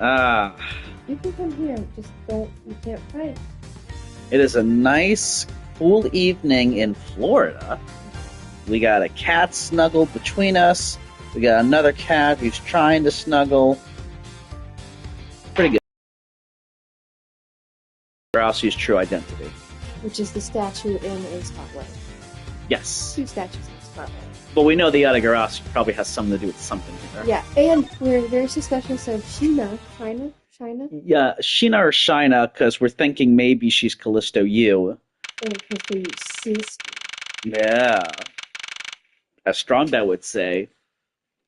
Ah, You can come here, just you can't fight. it is a nice, cool evening in Florida. We got a cat snuggled between us. We got another cat who's trying to snuggle. Pretty good. Garasu's true identity. Which is the statue in a spotlight. Yes. Two statues in a spotlight. But we know the Yatagarasu probably has something to do with something here. Yeah, and we're very suspicious of Shih-na. Shih-na? Yeah, Shi-na or Shih-na, because we're thinking maybe she's Calisto you. And because sister. Yeah. As Strongbow would say,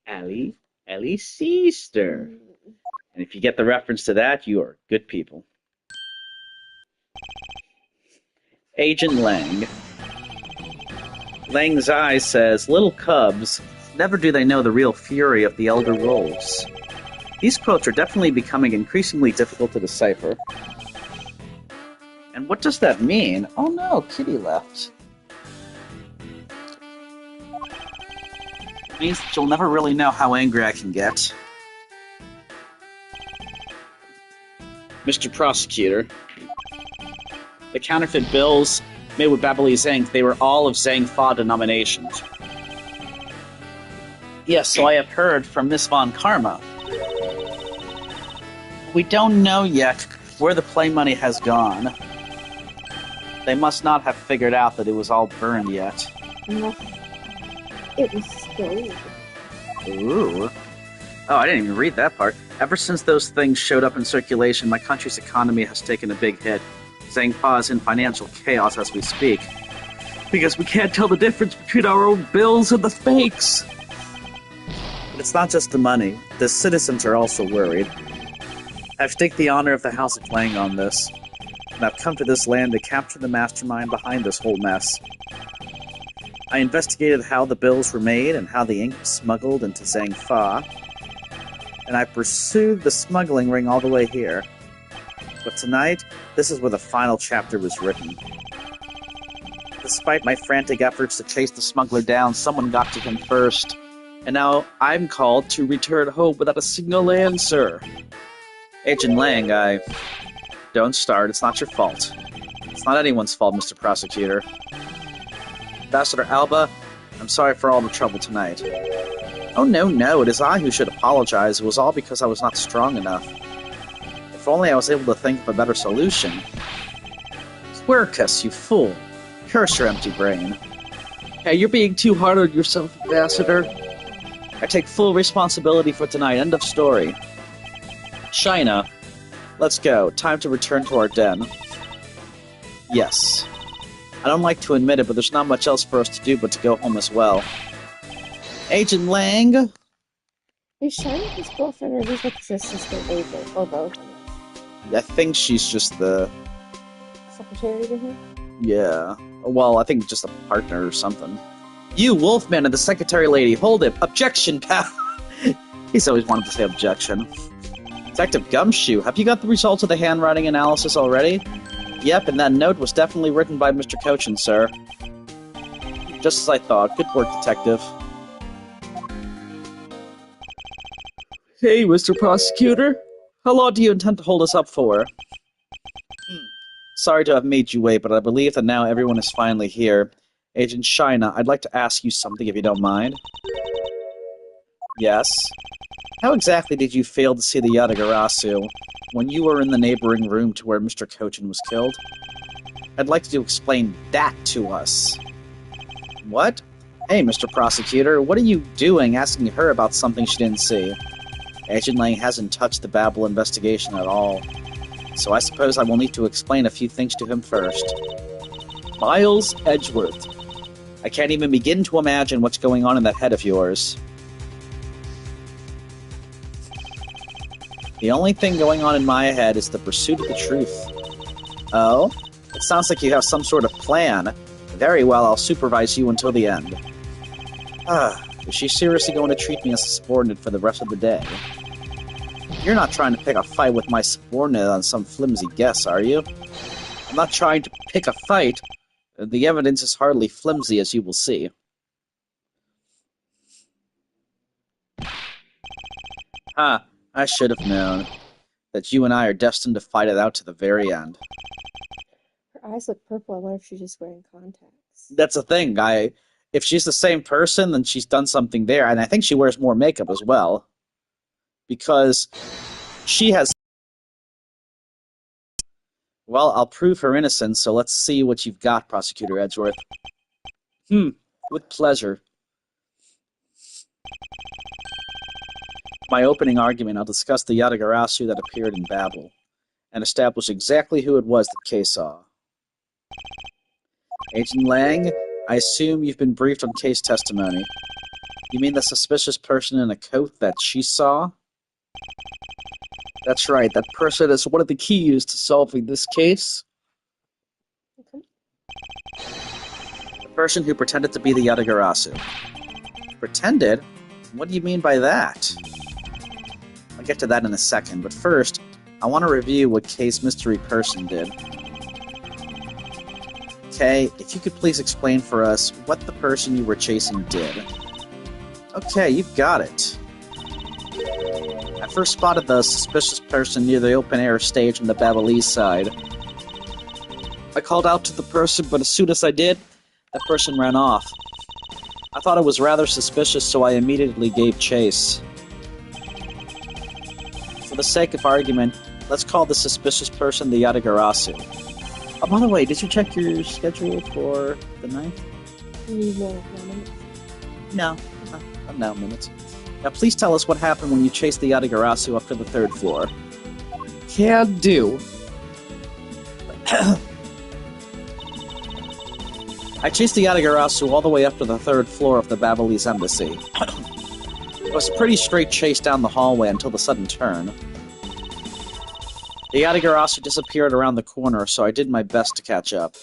Ellie's sister. And if you get the reference to that, you are good people. Agent Lang. Lang's eye says, little cubs, never do they know the real fury of the elder wolves. These quotes are definitely becoming increasingly difficult to decipher. And what does that mean? Oh no, Kitty left. It means that you'll never really know how angry I can get. Mr. Prosecutor, the counterfeit bills made with Ablaze Inc., they were all of Zhang Fa denominations. Yes, so I have heard from Miss Von Karma. We don't know yet where the play money has gone. They must not have figured out that it was all burned yet. No. It was stolen. Ooh. Oh, I didn't even read that part. Ever since those things showed up in circulation, my country's economy has taken a big hit. Zhang Fa is in financial chaos as we speak. Because we can't tell the difference between our own bills and the fakes. But it's not just the money. The citizens are also worried. I've staked the honor of the House of Lang on this. And I've come to this land to capture the mastermind behind this whole mess. I investigated how the bills were made and how the ink was smuggled into Zhang Fa. And I pursued the smuggling ring all the way here. But tonight, this is where the final chapter was written. Despite my frantic efforts to chase the smuggler down, someone got to him first. And now I'm called to return home without a single answer. Agent Lang, Don't start, it's not your fault. It's not anyone's fault, Mr. Prosecutor. Ambassador Alba, I'm sorry for all the trouble tonight. Oh no, it is I who should apologize. It was all because I was not strong enough. If only I was able to think of a better solution. Quercus, you fool. Curse your empty brain. Hey, you're being too hard on yourself, Ambassador. I take full responsibility for tonight. End of story. Shih-na, let's go. Time to return to our den. Yes. I don't like to admit it, but there's not much else for us to do but to go home as well. Agent Lang? Is Shih-na his girlfriend or Elizabeth's assistant agent? Or both? I think she's just the... secretary to him? Yeah. Well, I think just a partner or something. You, Wolfman, and the secretary lady, hold it. Objection, pal! He's always wanted to say objection. Detective Gumshoe, have you got the results of the handwriting analysis already? Yep, and that note was definitely written by Mr. Coachen, sir. Just as I thought. Good work, detective. Hey, Mr. Prosecutor. How long do you intend to hold us up for? Sorry to have made you wait, but I believe that now everyone is finally here. Agent Shih-na, I'd like to ask you something if you don't mind. Yes? How exactly did you fail to see the Yatagarasu when you were in the neighboring room to where Mr. Coachen was killed? I'd like you to explain that to us. What? Hey, Mr. Prosecutor, what are you doing asking her about something she didn't see? Agent Lang hasn't touched the Babel investigation at all, so I suppose I will need to explain a few things to him first. Miles Edgeworth. I can't even begin to imagine what's going on in that head of yours. The only thing going on in my head is the pursuit of the truth. Oh? It sounds like you have some sort of plan. Very well, I'll supervise you until the end. Is she seriously going to treat me as a subordinate for the rest of the day? You're not trying to pick a fight with my subordinate on some flimsy guess, are you? I'm not trying to pick a fight. The evidence is hardly flimsy, as you will see. I should have known. that you and I are destined to fight it out to the very end. Her eyes look purple. I wonder if she's just wearing contacts. That's the thing. If she's the same person, then she's done something there. And I think she wears more makeup as well. Because she has... Well, I'll prove her innocence, so let's see what you've got, Prosecutor Edgeworth. With pleasure. My opening argument, I'll discuss the Yatagarasu that appeared in Babel, and establish exactly who it was that Kay saw. Agent Lang, I assume you've been briefed on Kay's testimony. You mean the suspicious person in a coat that she saw? That's right, that person is one of the keys to solving this case. Okay. The person who pretended to be the Yatagarasu. Pretended? What do you mean by that? I'll get to that in a second, but first, I want to review what Kay's mystery person did. Kay, if you could please explain for us what the person you were chasing did. Okay, you've got it. I first spotted the suspicious person near the open-air stage on the Babelese side. I called out to the person, but as soon as I did, that person ran off. I thought it was rather suspicious, so I immediately gave chase. For the sake of argument, let's call the suspicious person the Yatagarasu. Oh, by the way, did you check your schedule for the 9th? You need more minutes? No, not minutes. Now please tell us what happened when you chased the Yatagarasu up to the 3rd floor. Can do. I chased the Yatagarasu all the way up to the 3rd floor of the Babelese embassy. It was a pretty straight chase down the hallway until the sudden turn. The Yatagarasu disappeared around the corner, so I did my best to catch up.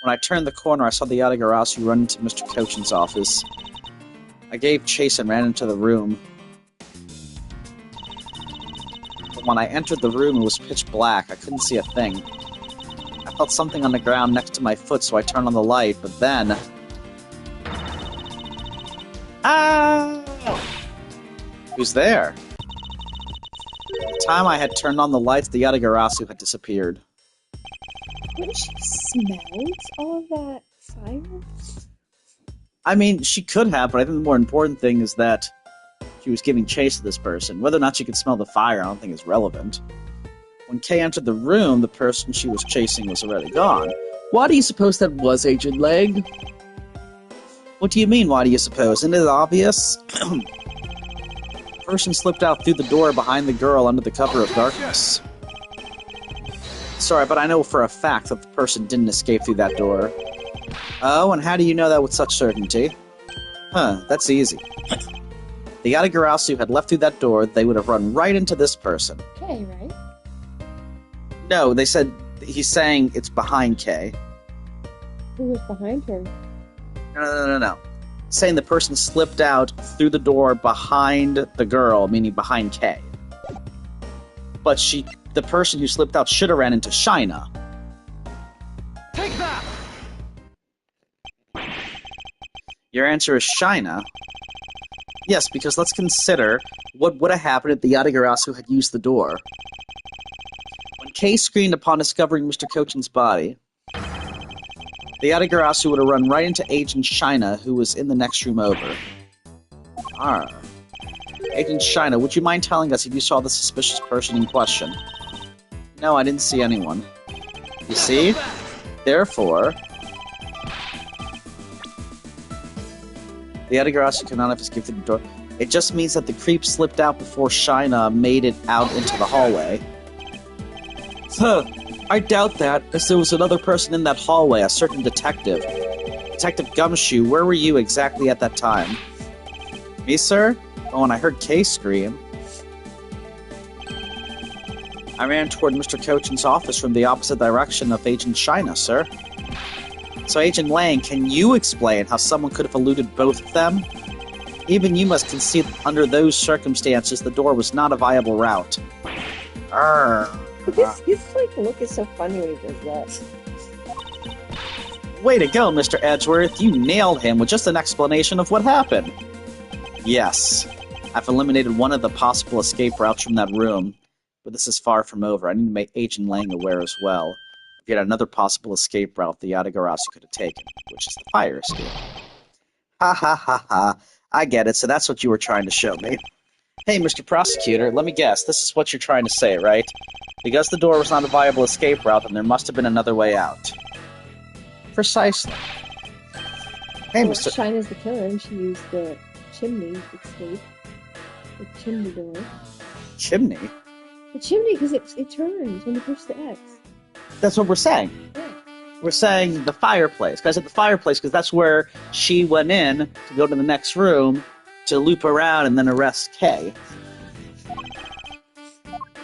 When I turned the corner, I saw the Yatagarasu run into Mr. Coachen's office. I gave chase and ran into the room. But when I entered the room, it was pitch black. I couldn't see a thing. I felt something on the ground next to my foot, so I turned on the light, but then... Ah! Who's there? By the time I had turned on the lights, the Yatagarasu had disappeared. Wouldn't she smelled all of that fire? I mean, she could have, but I think the more important thing is that she was giving chase to this person. Whether or not she could smell the fire, I don't think is relevant. When Kay entered the room, the person she was chasing was already gone. Why do you suppose that was, Agent Lang? What do you mean, why do you suppose? Isn't it obvious? The person slipped out through the door behind the girl under the cover of darkness. Sorry, but I know for a fact that the person didn't escape through that door. Oh, and how do you know that with such certainty? Huh, that's easy. The Yatagarasu had left through that door, they would have run right into this person. Okay, right? No, they said, he's saying it's behind Kay. Who was behind her? No. Saying the person slipped out through the door behind the girl, meaning behind Kay. But the person who slipped out should have ran into Shih-na. Take that! Your answer is Shih-na? Yes, because let's consider what would have happened if the Yatagarasu had used the door. When Kay screamed upon discovering Mr. Coachen's body, the Yatagarasu would have run right into Agent Shih-na, who was in the next room over. Agent Shih-na, would you mind telling us if you saw the suspicious person in question? No, I didn't see anyone. You see? Therefore... the Yatagarasu could not have escaped through the door. It just means that the creep slipped out before Shih-na made it out into the hallway. I doubt that, as there was another person in that hallway, a certain detective. Detective Gumshoe, where were you exactly at that time? Me, sir? Oh, and I heard Kay scream. I ran toward Mr. Coachen's office from the opposite direction of Agent Shih-na, sir. So, Agent Lang, can you explain how someone could have eluded both of them? Even you must concede that under those circumstances, the door was not a viable route. His look is so funny when he does that. Way to go, Mr. Edgeworth. You nailed him with just an explanation of what happened. Yes. I've eliminated one of the possible escape routes from that room, but this is far from over. I need to make Agent Lang aware as well. Yet another possible escape route the Yatagarasu could have taken, which is the fire escape. Ha ha ha ha. I get it, so that's what you were trying to show me. Hey, Mr. Prosecutor, let me guess. This is what you're trying to say, right? Because the door was not a viable escape route, then there must have been another way out. Precisely. Hey, Well, Mr. Shine is the killer, and she used the chimney escape. The chimney door. Chimney? The chimney, because it turns when you push the X. That's what we're saying. Yeah. We're saying the fireplace. Guys, at the fireplace, because that's where she went in to go to the next room to loop around and then arrest Kay.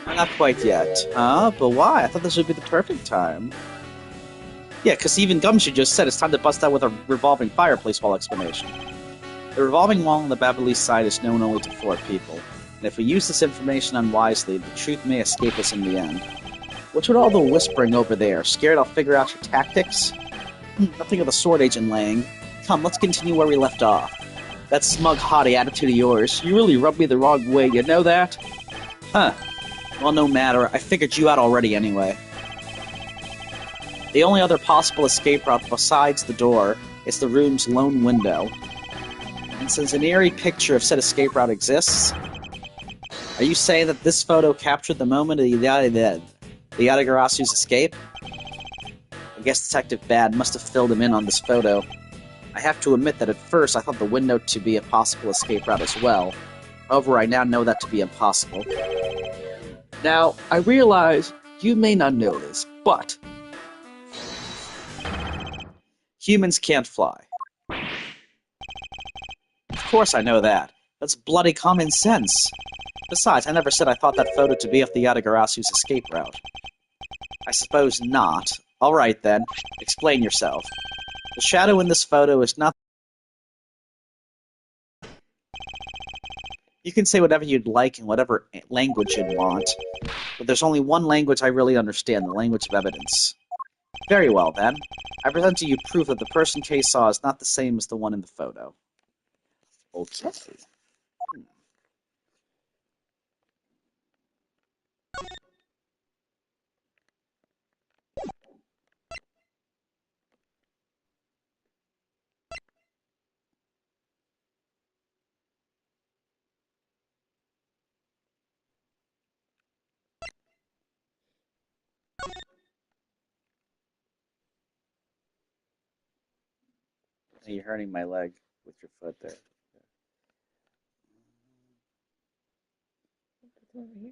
Not quite yet. But why? I thought this would be the perfect time. Yeah, because even Gumshoe just said it's time to bust out with a revolving fireplace wall explanation. The revolving wall on the Babylese side is known only to 4 people, and if we use this information unwisely, the truth may escape us in the end. What's with all the whispering over there? Scared I'll figure out your tactics? Nothing of the sort, Agent Lang. Come, let's continue where we left off. That smug, haughty attitude of yours, you really rubbed me the wrong way, you know that? Huh. Well, no matter, I figured you out already anyway. The only other possible escape route besides the door is the room's lone window. And since an eerie picture of said escape route exists, are you saying that this photo captured the moment of the Yatagarasu's escape? I guess Detective Bad must have filled him in on this photo. I have to admit that at first I thought the window to be a possible escape route as well. However, I now know that to be impossible. Now, I realize you may not know this, but humans can't fly. Of course I know that. That's bloody common sense. Besides, I never said I thought that photo to be of the Yatagarasu's escape route. I suppose not. Alright then, explain yourself. The shadow in this photo is not... You can say whatever you'd like in whatever language you'd want, but there's only one language I really understand, the language of evidence. Very well then. I present to you proof that the person Kay saw is not the same as the one in the photo. Okay. You're hurting my leg with your foot there. Over here.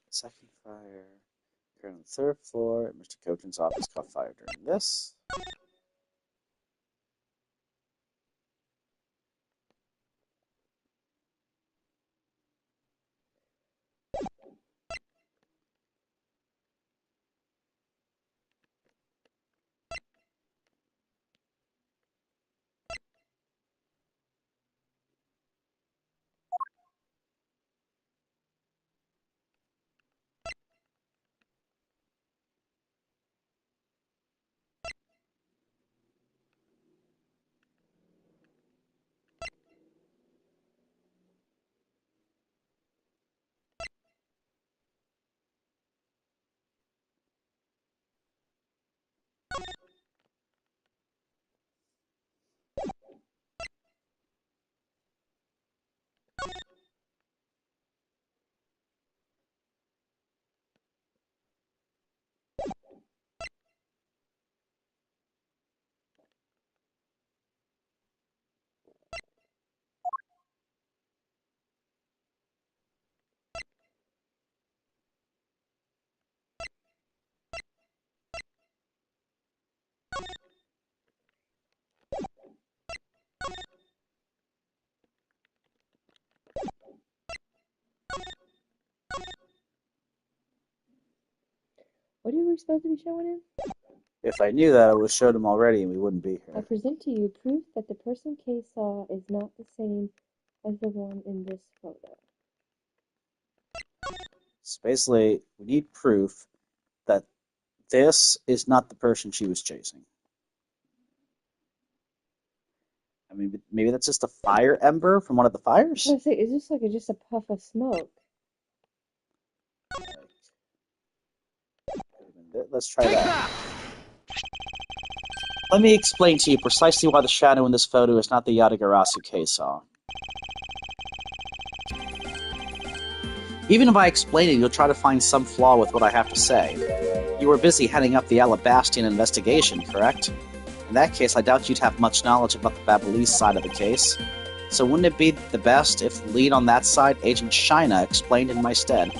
Second fire. You're on the 3rd floor at Mr. Coachen's office caught fire during this. What are we supposed to be showing him? If I knew that, I would have showed him already and we wouldn't be I here. present to you proof that the person Kay saw is not the same as the one in this photo. So basically, we need proof that this is not the person she was chasing. I mean, maybe that's just a fire ember from one of the fires? I was gonna say, it's just like just a puff of smoke. Let's try that. Let me explain to you precisely why the shadow in this photo is not the Yatagarasu Ka-Shi. Even if I explain it, you'll try to find some flaw with what I have to say. You were busy heading up the Alabastian investigation, correct? In that case, I doubt you'd have much knowledge about the Babylese side of the case. So wouldn't it be the best if the lead on that side, Agent Shih-na, explained in my stead?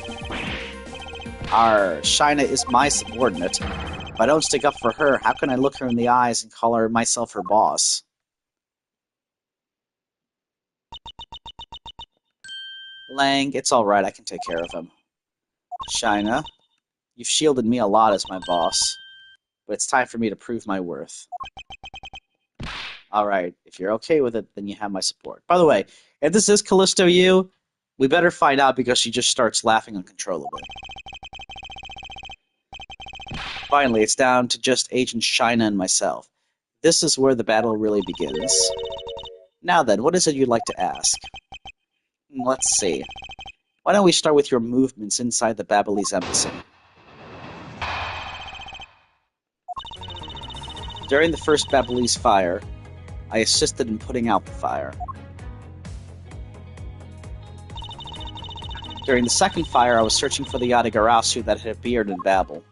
Shih-na is my subordinate. If I don't stick up for her, how can I look her in the eyes and call myself her boss? Lang, it's alright, I can take care of him. Shih-na, you've shielded me a lot as my boss, but it's time for me to prove my worth. Alright, if you're okay with it, then you have my support. By the way, if this is Calisto you, we better find out because she just starts laughing uncontrollably. Finally, it's down to just Agent Shih-na and myself. This is where the battle really begins. Now then, what is it you'd like to ask? Let's see. Why don't we start with your movements inside the Babylese embassy? During the first Babylese fire, I assisted in putting out the fire. During the second fire, I was searching for the Yatagarasu that had appeared in Babel.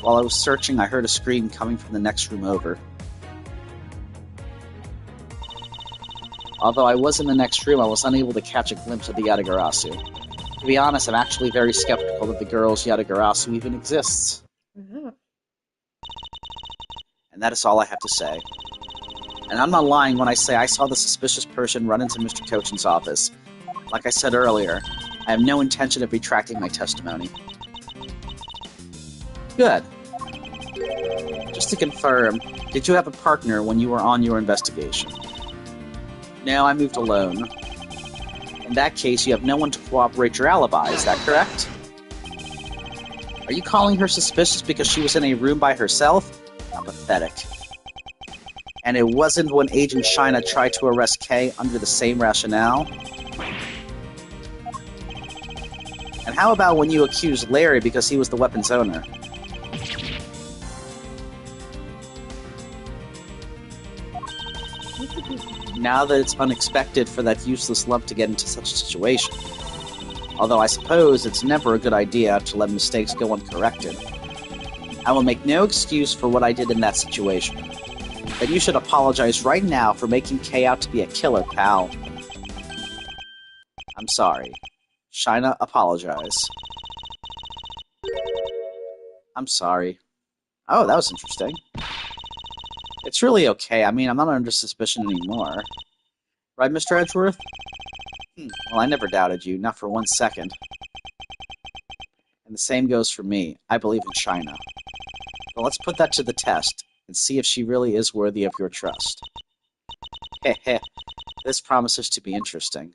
While I was searching, I heard a scream coming from the next room over. Although I was in the next room, I was unable to catch a glimpse of the Yatagarasu. To be honest, I'm actually very skeptical that the girl's Yatagarasu even exists. Uh-huh. And that is all I have to say. And I'm not lying when I say I saw the suspicious person run into Mr. Coachen's office. Like I said earlier, I have no intention of retracting my testimony. Good. Just to confirm, did you have a partner when you were on your investigation? No, I moved alone. In that case, you have no one to corroborate your alibi, is that correct? Are you calling her suspicious because she was in a room by herself? How pathetic. And it wasn't when Agent Shih-na tried to arrest Kay under the same rationale? And how about when you accused Larry because he was the weapon's owner? Now that it's unexpected for that useless lump to get into such a situation. Although I suppose it's never a good idea to let mistakes go uncorrected. I will make no excuse for what I did in that situation. But you should apologize right now for making Kay out to be a killer, pal. I'm sorry. Shih-na, apologize. I'm sorry. Oh, that was interesting. It's really okay. I mean, I'm not under suspicion anymore. Right, Mr. Edgeworth? Well, I never doubted you, not for 1 second. And the same goes for me. I believe in Shih-na. But let's put that to the test, and see if she really is worthy of your trust. Heh heh. This promises to be interesting.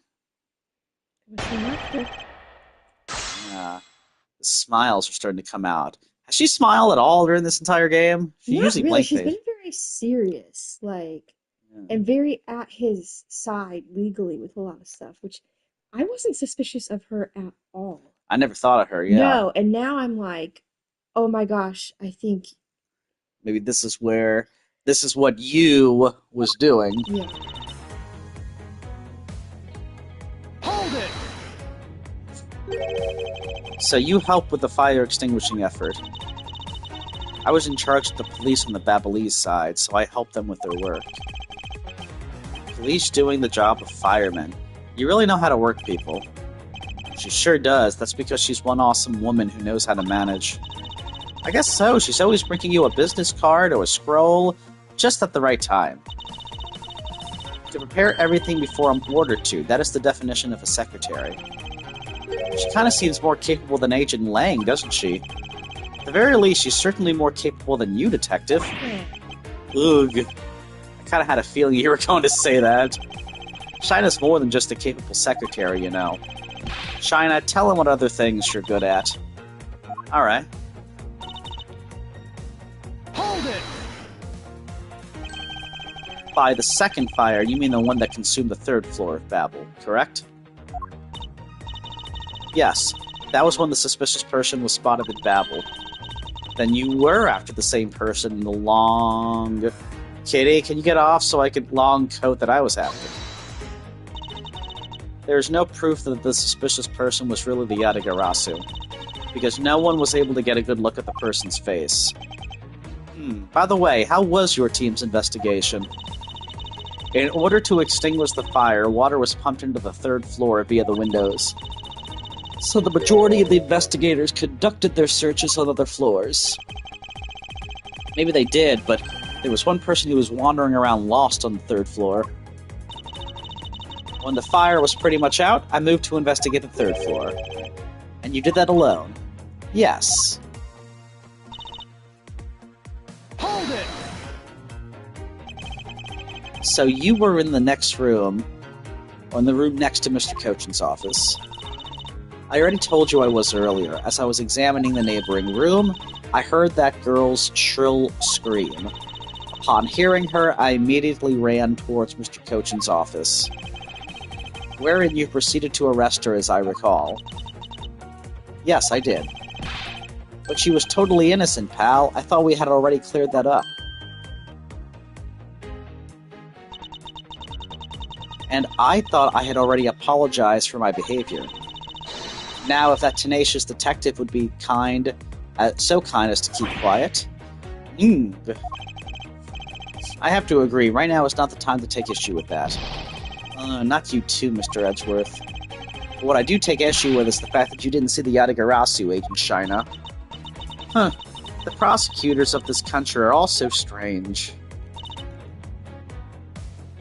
The smiles are starting to come out. Has she smiled at all during this entire game? She Not usually really. blank She's face. been very serious, and very at his side legally with a lot of stuff, which I wasn't suspicious of her at all. I never thought of her, yeah. No, and now I'm like, oh my gosh, I think... Maybe this is what you was doing. Yeah. Hold it! So you helped with the fire extinguishing effort. I was in charge of the police on the Babylese side, so I helped them with their work. Police doing the job of firemen. You really know how to work people. She sure does. That's because she's one awesome woman who knows how to manage. I guess so. She's always bringing you a business card or a scroll, just at the right time. To prepare everything before I'm ordered to. That is the definition of a secretary. She kind of seems more capable than Agent Lang, doesn't she? At the very least, she's certainly more capable than you, Detective. Ugh. I kind of had a feeling you were going to say that. Shih-na's more than just a capable secretary, you know. Shih-na, tell him what other things you're good at. Alright. Hold it! By the second fire, you mean the one that consumed the third floor of Babel, correct? Yes, that was when the suspicious person was spotted in Babel. Then you were after the same person in the long... Kitty, can you get off so I could long coat that I was after? There is no proof that the suspicious person was really the Yatagarasu, because no one was able to get a good look at the person's face. By the way, how was your team's investigation? In order to extinguish the fire, water was pumped into the third floor via the windows. So the majority of the investigators conducted their searches on other floors. Maybe they did, but there was one person who was wandering around lost on the third floor. When the fire was pretty much out, I moved to investigate the third floor. And you did that alone? Yes. Hold it! So you were in the next room, or in the room next to Mr. Coachen's office. I already told you I was earlier. As I was examining the neighboring room, I heard that girl's shrill scream. Upon hearing her, I immediately ran towards Mr. Coachen's office, wherein you proceeded to arrest her, as I recall. Yes, I did. But she was totally innocent, pal. I thought we had already cleared that up. And I thought I had already apologized for my behavior. Now, if that tenacious detective would be so kind as to keep quiet... I have to agree, right now is not the time to take issue with that. Not you too, Mr. Edgeworth. But what I do take issue with is the fact that you didn't see the Yatagarasu, Agent Shih-na. The prosecutors of this country are all so strange.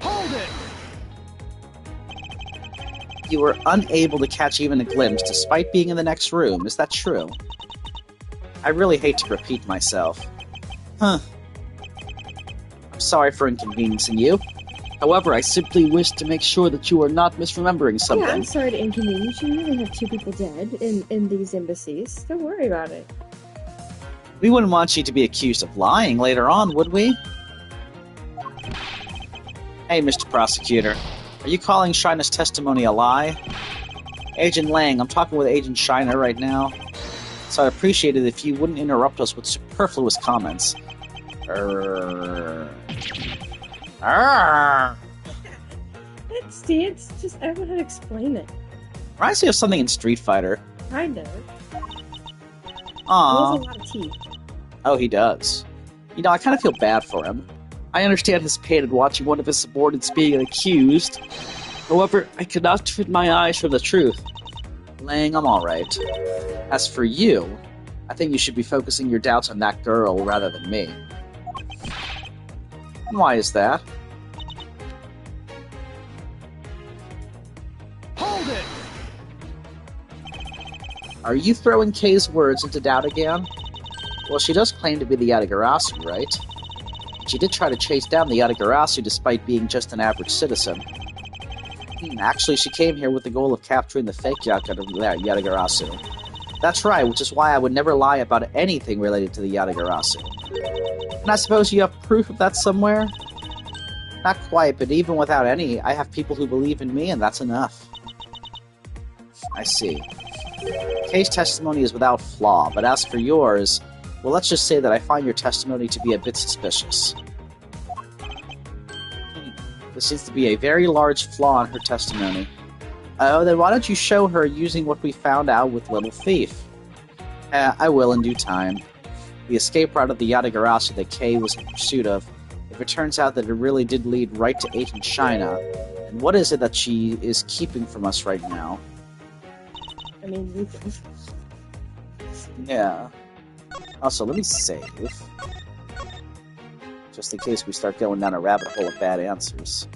Hold it! You were unable to catch even a glimpse despite being in the next room, is that true? I really hate to repeat myself. I'm sorry for inconveniencing you. However, I simply wish to make sure that you are not misremembering something. Yeah, I'm sorry to inconvenience you. We really have 2 people dead in these embassies. Don't worry about it. We wouldn't want you to be accused of lying later on, would we? Hey, Mr. Prosecutor. Are you calling Shih-na's testimony a lie? Agent Lang, I'm talking with Agent Shih-na right now. So I'd appreciate it if you wouldn't interrupt us with superfluous comments. See, it's just, I don't know how to explain it. Reminds me of something in Street Fighter. Kind of. Aww. He has a lot of teeth. Oh, he does. You know, I kind of feel bad for him. I understand his pain in watching one of his subordinates being accused. However, I could not turn my eyes from the truth. Lang, I'm alright. As for you, I think you should be focusing your doubts on that girl rather than me. And why is that? Hold it! Are you throwing Kay's words into doubt again? Well, she does claim to be the Yatagarasu, right? She did try to chase down the Yatagarasu despite being just an average citizen. Actually, she came here with the goal of capturing the fake Yatagarasu. That's right, which is why I would never lie about anything related to the Yatagarasu. And I suppose you have proof of that somewhere? Not quite, but even without any, I have people who believe in me, and that's enough. I see. Kay's testimony is without flaw, but as for yours, well, let's just say that I find your testimony to be a bit suspicious. There seems to be a very large flaw in her testimony. Oh, then why don't you show her using what we found out with Little Thief? I will in due time. The escape route of the Yatagarasu that Kay was in pursuit of, if it turns out that it really did lead right to Agent Shih-na, and what is it that she is keeping from us right now? I mean, you can. Yeah. Also, let me save. Just in case we start going down a rabbit hole of bad answers.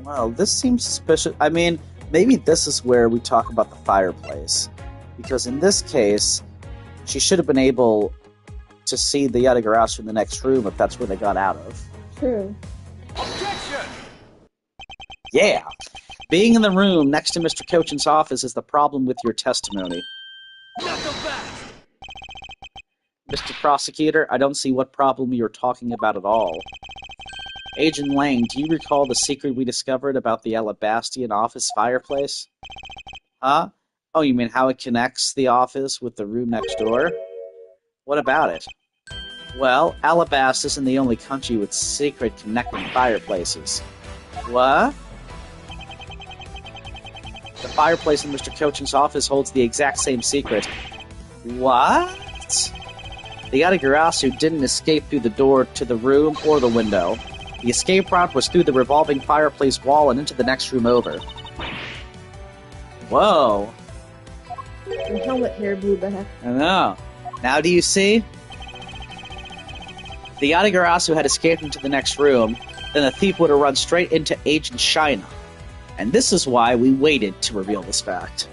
Well, this seems suspicious. I mean, maybe this is where we talk about the fireplace. Because in this case, she should have been able to see the Yatagarasu in the next room if that's where they got out of. True. Objection! Yeah! Being in the room next to Mr. Coachen's office is the problem with your testimony. Not so fast! Mr. Prosecutor, I don't see what problem you're talking about at all. Agent Lang, do you recall the secret we discovered about the Alabastian office fireplace? Huh? Oh, you mean how it connects the office with the room next door? What about it? Well, Alabast isn't the only country with secret connecting fireplaces. What? The fireplace in Mr. Coachen's office holds the exact same secret. What? The Yatagarasu didn't escape through the door to the room or the window. The escape route was through the revolving fireplace wall and into the next room over. Whoa. Your helmet hair blew back. I know. Now do you see? The Yatagarasu had escaped into the next room, then the thief would have run straight into Agent Shi-Na. And this is why we waited to reveal this fact.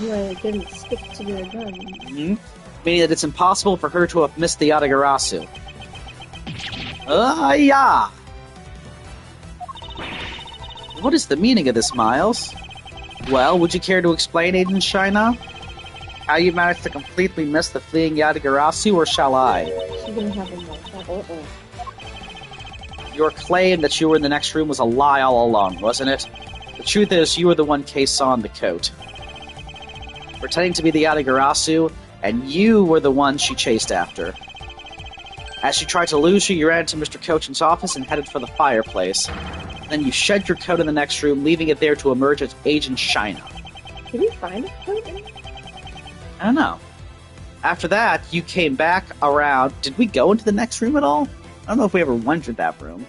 Right, didn't stick to their gun. Mm-hmm. Meaning that it's impossible for her to have missed the Yatagarasu. Yeah! What is the meaning of this, Miles? Well, would you care to explain, Agent Shi-Na? How you managed to completely miss the fleeing Yatagarasu, or shall I? She's gonna have a meltdown. Your claim that you were in the next room was a lie all along, wasn't it? The truth is, you were the one Kay saw in the coat. Pretending to be the Yatagarasu, and you were the one she chased after. As she tried to lose you ran into Mr. Coachen's office and headed for the fireplace. Then you shed your coat in the next room, leaving it there to emerge as Agent Shi-Na. Did we find a coat? I don't know. After that, you came back around. Did we go into the next room at all? I don't know if we ever went into that room.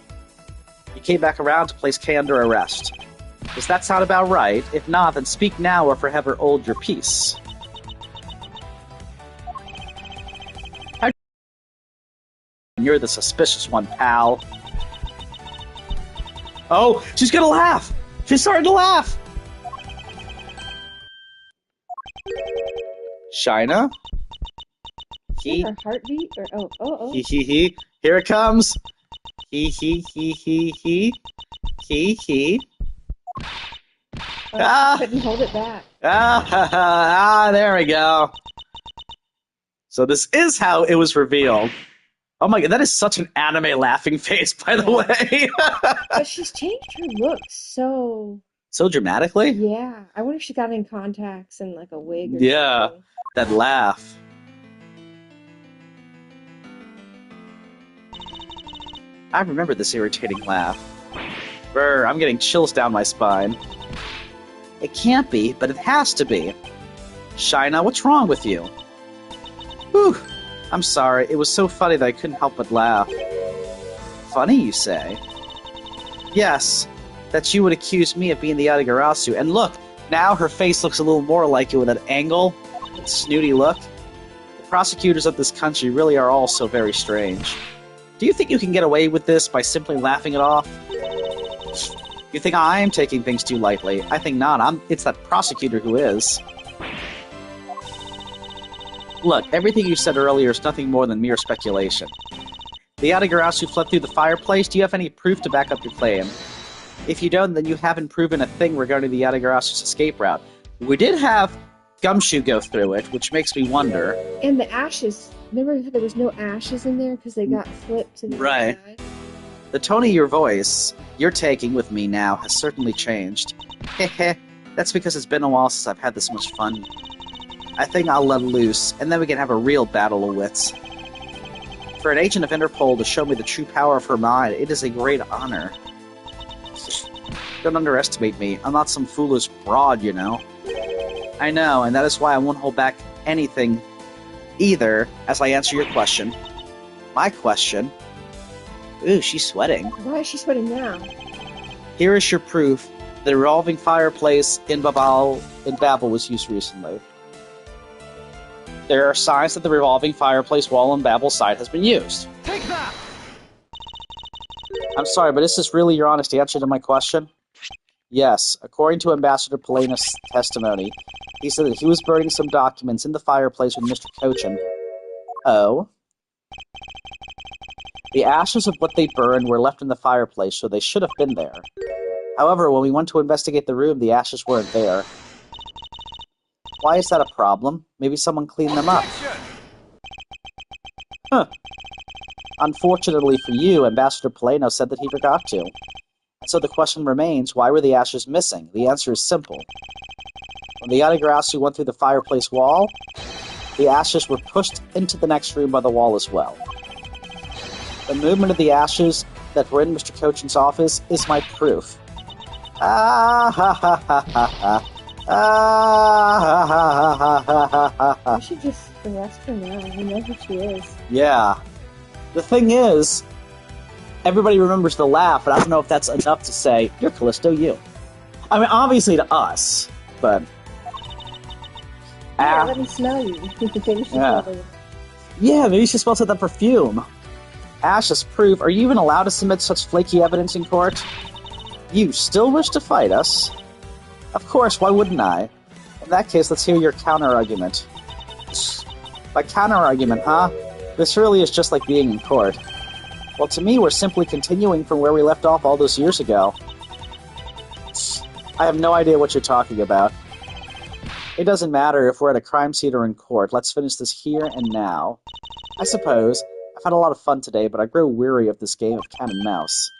You came back around to place Kay under arrest. Does that sound about right? If not, then speak now or forever hold your peace. You're the suspicious one, pal. Oh, she's gonna laugh! She's starting to laugh! Shi-Na? Is that her heartbeat? Or oh. He. Here it comes! He. Oh, couldn't hold it back. There we go. So this is how it was revealed. Oh my god, that is such an anime laughing face, by the way. But she's changed her look so dramatically? Yeah. I wonder if she got in contacts and like a wig or something. That laugh. I remember this irritating laugh. Brr, I'm getting chills down my spine. It can't be, but it has to be. Shi-Na, what's wrong with you? Whew. I'm sorry, it was so funny that I couldn't help but laugh. Funny, you say? Yes, that you would accuse me of being the Yatagarasu. And look, now her face looks a little more like it with that angle, that snooty look. The prosecutors of this country really are all so very strange. Do you think you can get away with this by simply laughing it off? You think I'm taking things too lightly? I think not. It's that prosecutor who is. Look, everything you said earlier is nothing more than mere speculation. The Yatagarasu fled through the fireplace. Do you have any proof to back up your claim? If you don't, then you haven't proven a thing regarding the Yatagarasu's escape route. We did have Gumshoe go through it, which makes me wonder. And the ashes. Remember there was no ashes in there because they got flipped to the right. side? The tone of your voice you're taking with me now has certainly changed. Heh. That's because it's been a while since I've had this much fun. I think I'll let loose, and then we can have a real battle of wits. For an agent of Interpol to show me the true power of her mind, it is a great honor. Don't underestimate me. I'm not some foolish broad, you know. I know, and that is why I won't hold back anything either as I answer your question. My question? Ooh, she's sweating. Why is she sweating now? Here is your proof. The revolving fireplace in Babel was used recently. There are signs that the revolving fireplace wall on Babel's side has been used. Take that! I'm sorry, but is this really your honest answer to my question? Yes, according to Ambassador Palaeno's testimony, he said that he was burning some documents in the fireplace with Mr. Coachen. Oh? The ashes of what they burned were left in the fireplace, so they should have been there. However, when we went to investigate the room, the ashes weren't there. Why is that a problem? Maybe someone cleaned them up. Huh. Unfortunately for you, Ambassador Palaeno said that he forgot to. And so the question remains, why were the ashes missing? The answer is simple. When the Yatagarasu went through the fireplace wall, the ashes were pushed into the next room by the wall as well. The movement of the ashes that were in Mr. Coachen's office is my proof. Ah ha ha ha ha ha. Ah ha ha ha ha ha ha. We should just arrest her now. We know who she is. Yeah. The thing is, everybody remembers the laugh, but I don't know if that's enough to say, you're Calisto, you. I mean, obviously to us, but... Yeah, let me smell you. Yeah, maybe she smells like that perfume. Ashes proof, are you even allowed to submit such flaky evidence in court? You still wish to fight us? Of course, why wouldn't I? In that case, let's hear your counter-argument. By counter-argument, huh? This really is just like being in court. Well, to me, we're simply continuing from where we left off all those years ago. I have no idea what you're talking about. It doesn't matter if we're at a crime scene or in court. Let's finish this here and now. I suppose. I've had a lot of fun today, but I grow weary of this game of cat and mouse.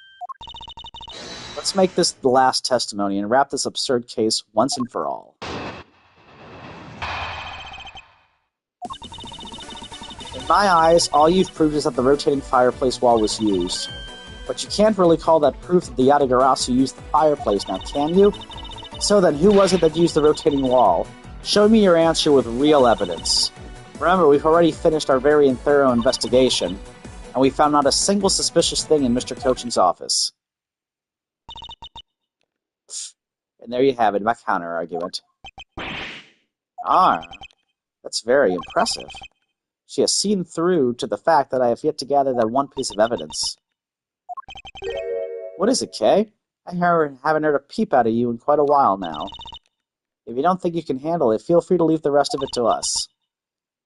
Let's make this the last testimony and wrap this absurd case once and for all. In my eyes, all you've proved is that the rotating fireplace wall was used. But you can't really call that proof that the Yatagarasu used the fireplace now, can you? So then, who was it that used the rotating wall? Show me your answer with real evidence. Remember, we've already finished our very thorough investigation, and we found not a single suspicious thing in Mr. Coachen's office. And there you have it, my counter-argument. That's very impressive. She has seen through to the fact that I have yet to gather that one piece of evidence. What is it, Kay? I haven't heard a peep out of you in quite a while now. If you don't think you can handle it, feel free to leave the rest of it to us.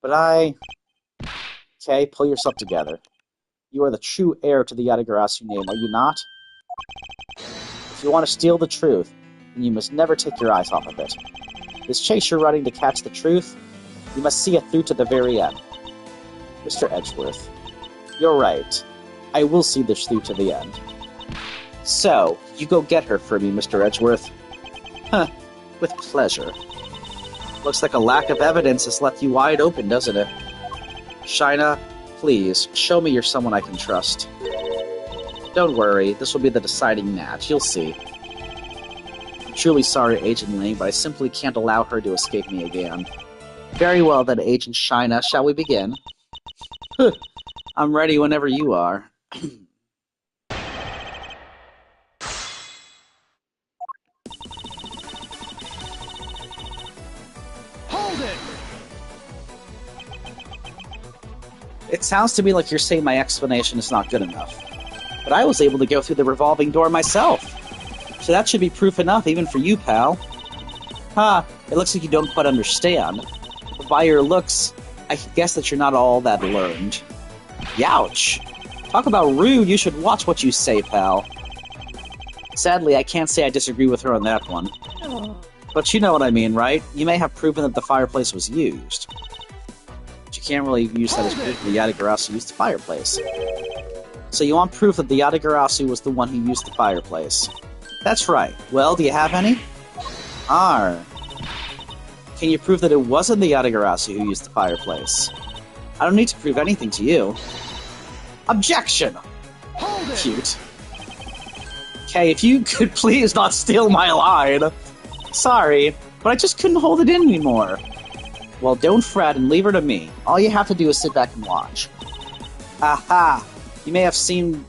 But Kay, pull yourself together. You are the true heir to the Yatagarasu name, are you not? If you want to steal the truth, then you must never take your eyes off of it. This chase you're running to catch the truth, you must see it through to the very end. Mr. Edgeworth, you're right. I will see this through to the end. So, you go get her for me, Mr. Edgeworth. Huh, with pleasure. Looks like a lack of evidence has left you wide open, doesn't it? Shi-na, please, show me you're someone I can trust. Don't worry, this will be the deciding match, you'll see. I'm truly sorry, Agent Ling, but I simply can't allow her to escape me again. Very well then, Agent Shi-na, shall we begin? I'm ready whenever you are. Hold it! It sounds to me like you're saying my explanation is not good enough. But I was able to go through the revolving door myself. So that should be proof enough even for you, pal. It looks like you don't quite understand. But by your looks, I can guess that you're not all that learned. Youch! Talk about rude, you should watch what you say, pal. Sadly, I can't say I disagree with her on that one. But you know what I mean, right? You may have proven that the fireplace was used. But you can't really use that as proof that the Yatagarasu used the fireplace. So you want proof that the Yatagarasu was the one who used the fireplace. That's right. Well, do you have any? Can you prove that it wasn't the Yatagarasu who used the fireplace? I don't need to prove anything to you. Objection! Cute. Okay, if you could please not steal my line. Sorry, but I just couldn't hold it in anymore. Well, don't fret and leave her to me. All you have to do is sit back and watch. Aha! You may seem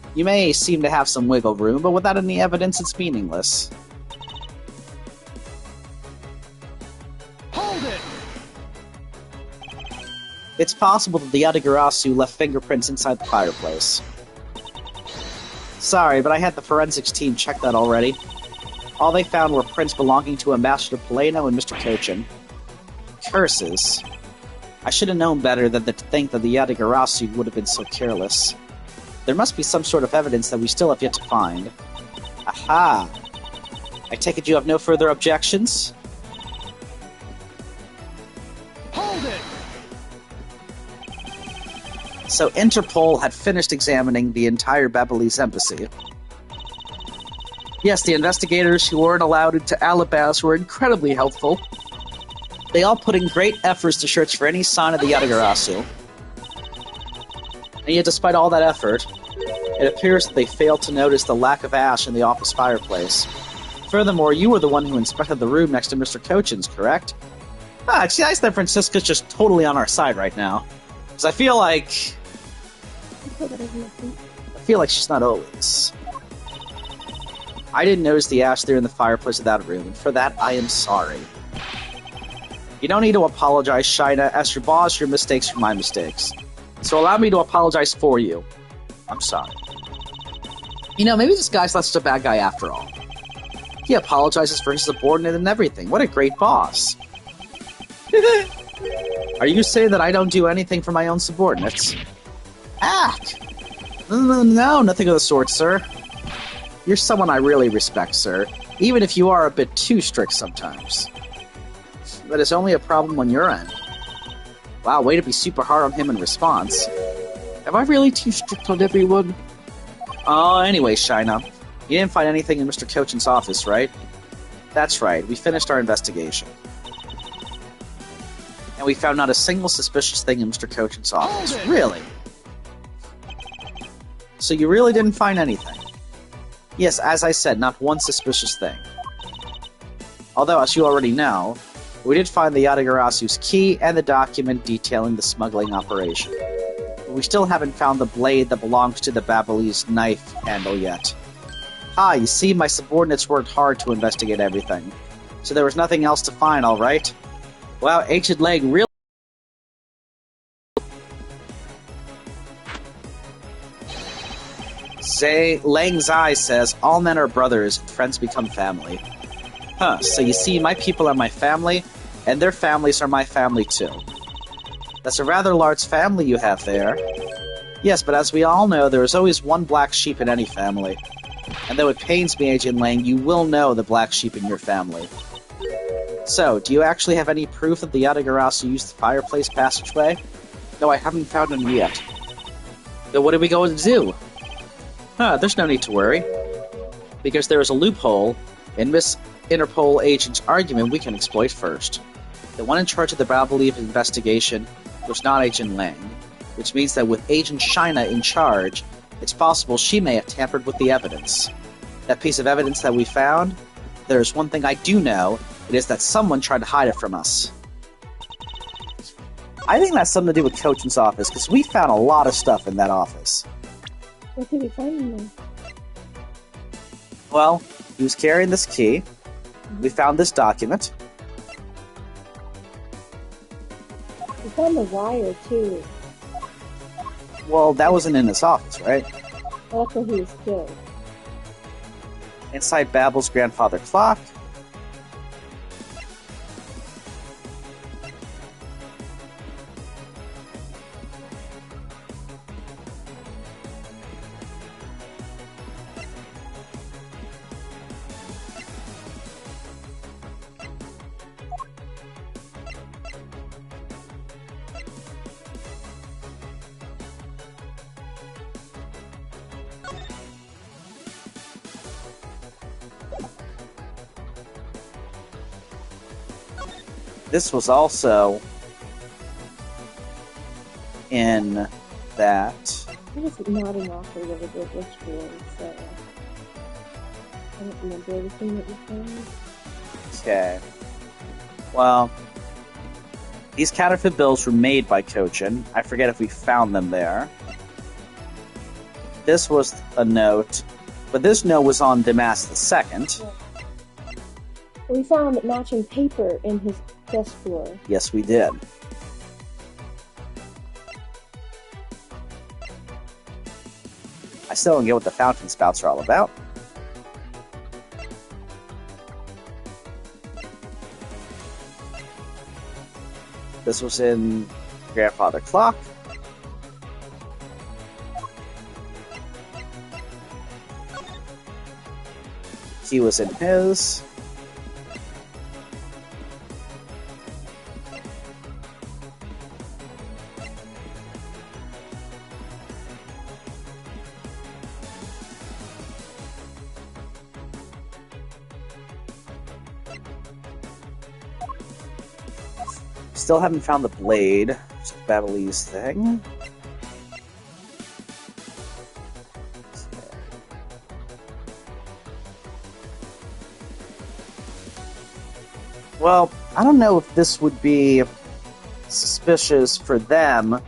to have some wiggle room, but without any evidence, it's meaningless. Hold it! It's possible that the Yatagarasu left fingerprints inside the fireplace. sorry, but I had the forensics team check that already. All they found were prints belonging to Ambassador Palaeno and Mr. Coachen. Curses. I should have known better than to think that the Yatagarasu would have been so careless. There must be some sort of evidence that we still have yet to find. Aha! I take it you have no further objections? Hold it! So Interpol had finished examining the entire Babalese embassy. Yes, the investigators who weren't allowed into Alba were incredibly helpful. They all put in great efforts to search for any sign of the Yatagarasu. And yet, despite all that effort, it appears that they failed to notice the lack of ash in the office fireplace. Furthermore, you were the one who inspected the room next to Mr. Coachen's, correct? It's nice that Franziska's just totally on our side right now. Because I feel like she's not always. I didn't notice the ash there in the fireplace of that room, and for that, I am sorry. You don't need to apologize, Shi-na. As your boss, your mistakes are my mistakes. So allow me to apologize for you. I'm sorry. You know, maybe this guy's not such a bad guy after all. He apologizes for his subordinate and everything. What a great boss. Are you saying that I don't do anything for my own subordinates? No, nothing of the sort, sir. You're someone I really respect, sir. Even if you are a bit too strict sometimes. But it's only a problem on your end. Wow, way to be super hard on him in response. Am I really too strict on everyone? Oh, anyway, Shi-na. You didn't find anything in Mr. Coachen's office, right? That's right, we finished our investigation. And we found not a single suspicious thing in Mr. Coachen's office. Really? So you really didn't find anything? Yes, as I said, not one suspicious thing. Although, as you already know, we did find the Yatagarasu's key and the document detailing the smuggling operation. But we still haven't found the blade that belongs to the Babalese knife handle yet. You see, my subordinates worked hard to investigate everything. So there was nothing else to find, alright? Wow, Ancient Lang really... Lang Zai says, all men are brothers, and friends become family. So you see, my people are my family, and their families are my family too. That's a rather large family you have there. Yes, but as we all know, there is always one black sheep in any family. And though it pains me, Agent Lang, you will know the black sheep in your family. So, do you actually have any proof that the Yatagarasu used the fireplace passageway? No, I haven't found any yet. Then what are we going to do? There's no need to worry. Because there is a loophole in Miss Interpol agent's argument we can exploit first. The one in charge of the Babalese investigation was not Agent Lang, which means that with Agent Shi-na in charge, it's possible she may have tampered with the evidence. That piece of evidence that we found, there's one thing I do know, it is that someone tried to hide it from us. I think that's something to do with Coachen's office, because we found a lot of stuff in that office. What did we find in there? Well, he was carrying this key. We found this document. We found the wire, too. Well, that wasn't in his office, right? Well, that's where he was killed. Inside Babel's grandfather clock. This was also in that. I was nodding off a little bit yesterday, so I don't remember everything that we found. Okay. Well, these counterfeit bills were made by Coachen. I forget if we found them there. This was a note, but this note was on Damas II. Yeah. We found matching paper in his desk drawer. Yes, we did. I still don't get what the fountain spouts are all about. This was in Grandfather Clock. He was in his. Still haven't found the blade, which is the Ablaze thing. Well, I don't know if this would be suspicious for them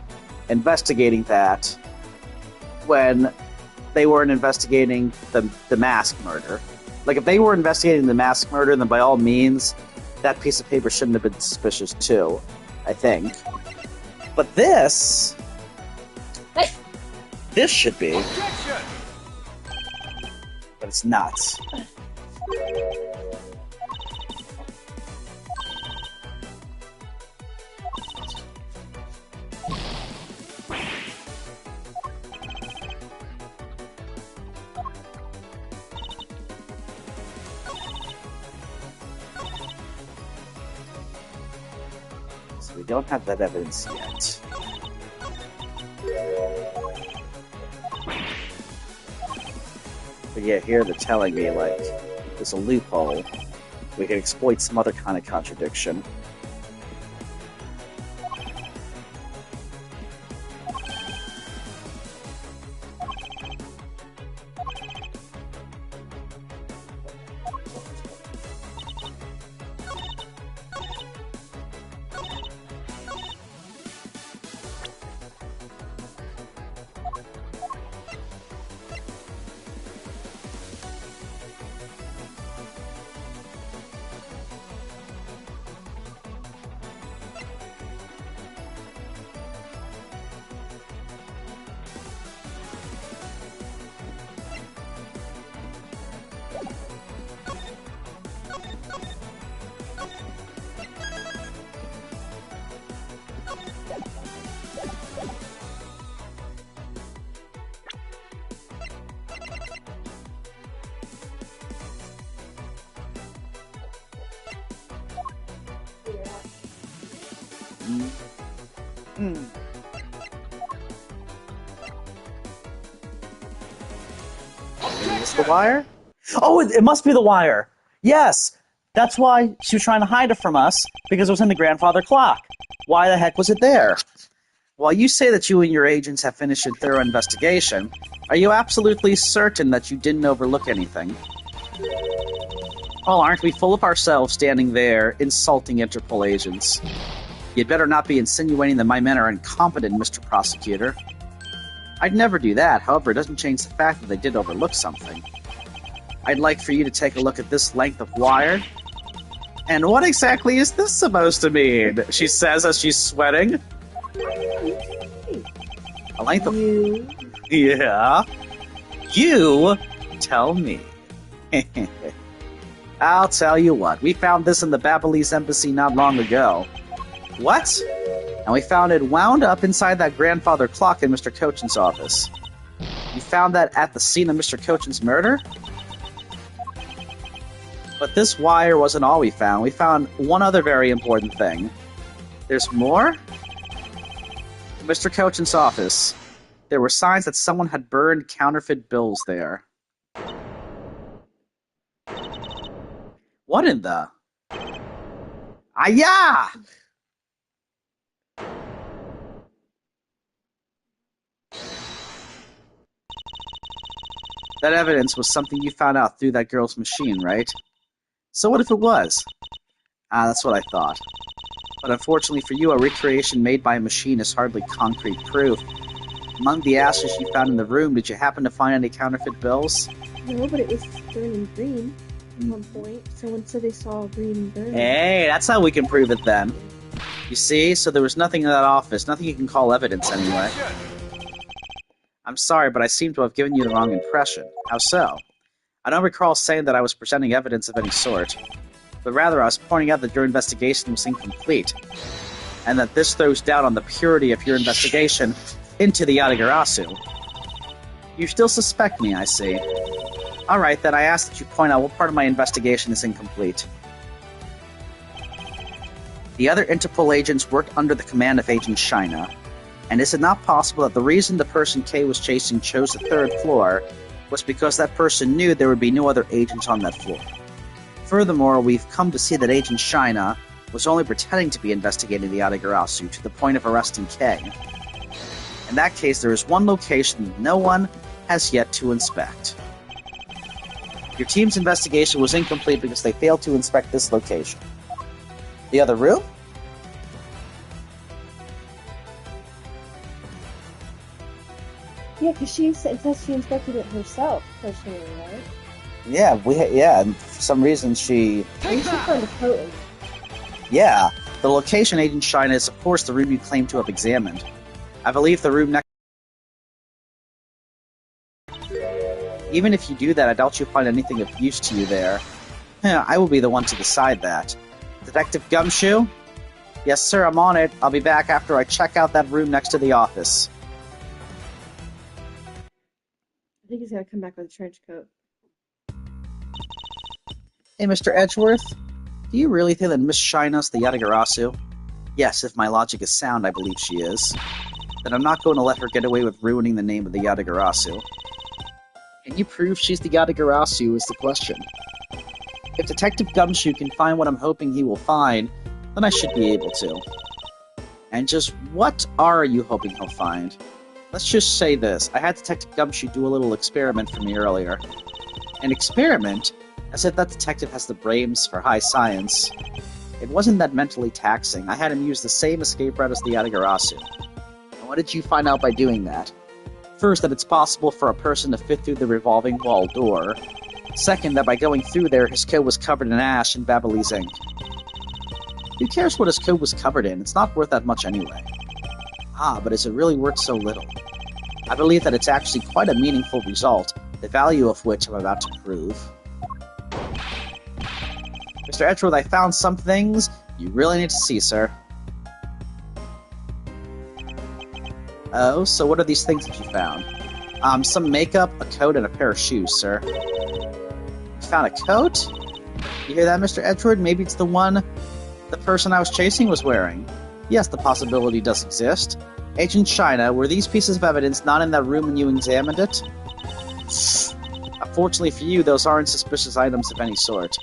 investigating that when they weren't investigating the mask murder. Like, if they were investigating the mask murder, then by all means, that piece of paper shouldn't have been suspicious too, I think. But this... This should be. Objection! But it's not. So we don't have that evidence yet. But yeah, here they're telling me, like, there's a loophole. We can exploit some other kind of contradiction. Is this the wire? Oh, it must be the wire. Yes, that's why she was trying to hide it from us, because it was in the grandfather clock. Why the heck was it there? While you say that you and your agents have finished a thorough investigation, are you absolutely certain that you didn't overlook anything? Oh, aren't we full of ourselves standing there, insulting Interpol agents? You'd better not be insinuating that my men are incompetent, Mr. Prosecutor. I'd never do that, however, it doesn't change the fact that they did overlook something. I'd like for you to take a look at this length of wire. And what exactly is this supposed to mean? She says as she's sweating. A length of... Yeah? You tell me. I'll tell you what, we found this in the Ablaze embassy not long ago. What? And we found it wound up inside that grandfather clock in Mr. Coachen's office. You found that at the scene of Mr. Coachen's murder? But this wire wasn't all we found. We found one other very important thing. There's more? In Mr. Coachen's office, there were signs that someone had burned counterfeit bills there. What in the... Ah-ya! That evidence was something you found out through that girl's machine, right? So what if it was? That's what I thought. But unfortunately for you, a recreation made by a machine is hardly concrete proof. Among the ashes you found in the room, did you happen to find any counterfeit bills? No, but it was burning green at one point. Someone said they saw green burn. Hey, that's how we can prove it then. You see? So there was nothing in that office. Nothing you can call evidence anyway. I'm sorry, but I seem to have given you the wrong impression. How so? I don't recall saying that I was presenting evidence of any sort, but rather I was pointing out that your investigation was incomplete, and that this throws doubt on the purity of your investigation into the Yatagarasu. You still suspect me, I see. Alright, then I ask that you point out what part of my investigation is incomplete. The other Interpol agents worked under the command of Agent Shih-na, and is it not possible that the reason the person K was chasing chose the third floor was because that person knew there would be no other agents on that floor? Furthermore, we've come to see that Agent Shih-na was only pretending to be investigating the Yatagarasu to the point of arresting K. In that case, there is one location that no one has yet to inspect. Your team's investigation was incomplete because they failed to inspect this location. The other room? Yeah, because she inspected it herself, personally, right? Yeah, and for some reason she... We should find a Coachen. Yeah, the location, Agent Shih-na, is of course the room you claim to have examined. I believe the room next... Even if you do that, I doubt you'll find anything of use to you there. I will be the one to decide that. Detective Gumshoe? Yes, sir, I'm on it. I'll be back after I check out that room next to the office. I think he's gonna come back with a trench coat. Hey, Mr. Edgeworth, do you really think that Miss Shih-na's the Yatagarasu? Yes, if my logic is sound, I believe she is. Then I'm not going to let her get away with ruining the name of the Yatagarasu. Can you prove she's the Yatagarasu is the question. If Detective Gumshoe can find what I'm hoping he will find, then I should be able to. And just what are you hoping he'll find? Let's just say this. I had Detective Gumshoe do a little experiment for me earlier. An experiment? As if that detective has the brains for high science. It wasn't that mentally taxing. I had him use the same escape route as the Yatagarasu. And what did you find out by doing that? First, that it's possible for a person to fit through the revolving wall door. Second, that by going through there, his coat was covered in ash and Babyliss ink. Who cares what his coat was covered in? It's not worth that much anyway. Ah, but is it really worth so little? I believe that it's actually quite a meaningful result, the value of which I'm about to prove. Mr. Edgeworth, I found some things you really need to see, sir. Oh, so what are these things that you found? Some makeup, a coat, and a pair of shoes, sir. You found a coat? You hear that, Mr. Edgeworth? Maybe it's the one the person I was chasing was wearing. Yes, the possibility does exist. Agent Shih-na, were these pieces of evidence not in that room when you examined it? Unfortunately for you, those aren't suspicious items of any sort.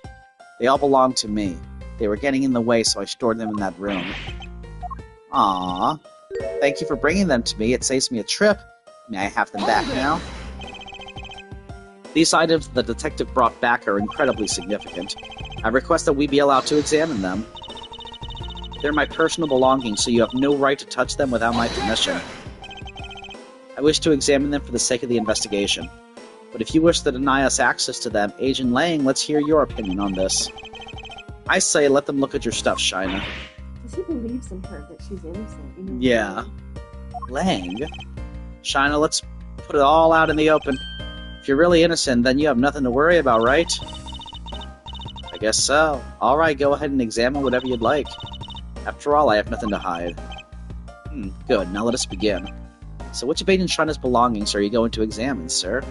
They all belong to me. They were getting in the way, so I stored them in that room. Aww. Thank you for bringing them to me. It saves me a trip. May I have them back now? These items the detective brought back are incredibly significant. I request that we be allowed to examine them. They're my personal belongings, so you have no right to touch them without my permission. I wish to examine them for the sake of the investigation. But if you wish to deny us access to them, Agent Lang, let's hear your opinion on this. I say let them look at your stuff, Shih-na. Because he believes in her, that she's innocent. You know? Yeah. Lang? Shih-na, let's put it all out in the open. If you're really innocent, then you have nothing to worry about, right? I guess so. Alright, go ahead and examine whatever you'd like. After all, I have nothing to hide. Good, now let us begin. So which of Agent Shih-na's belongings are you going to examine, sir?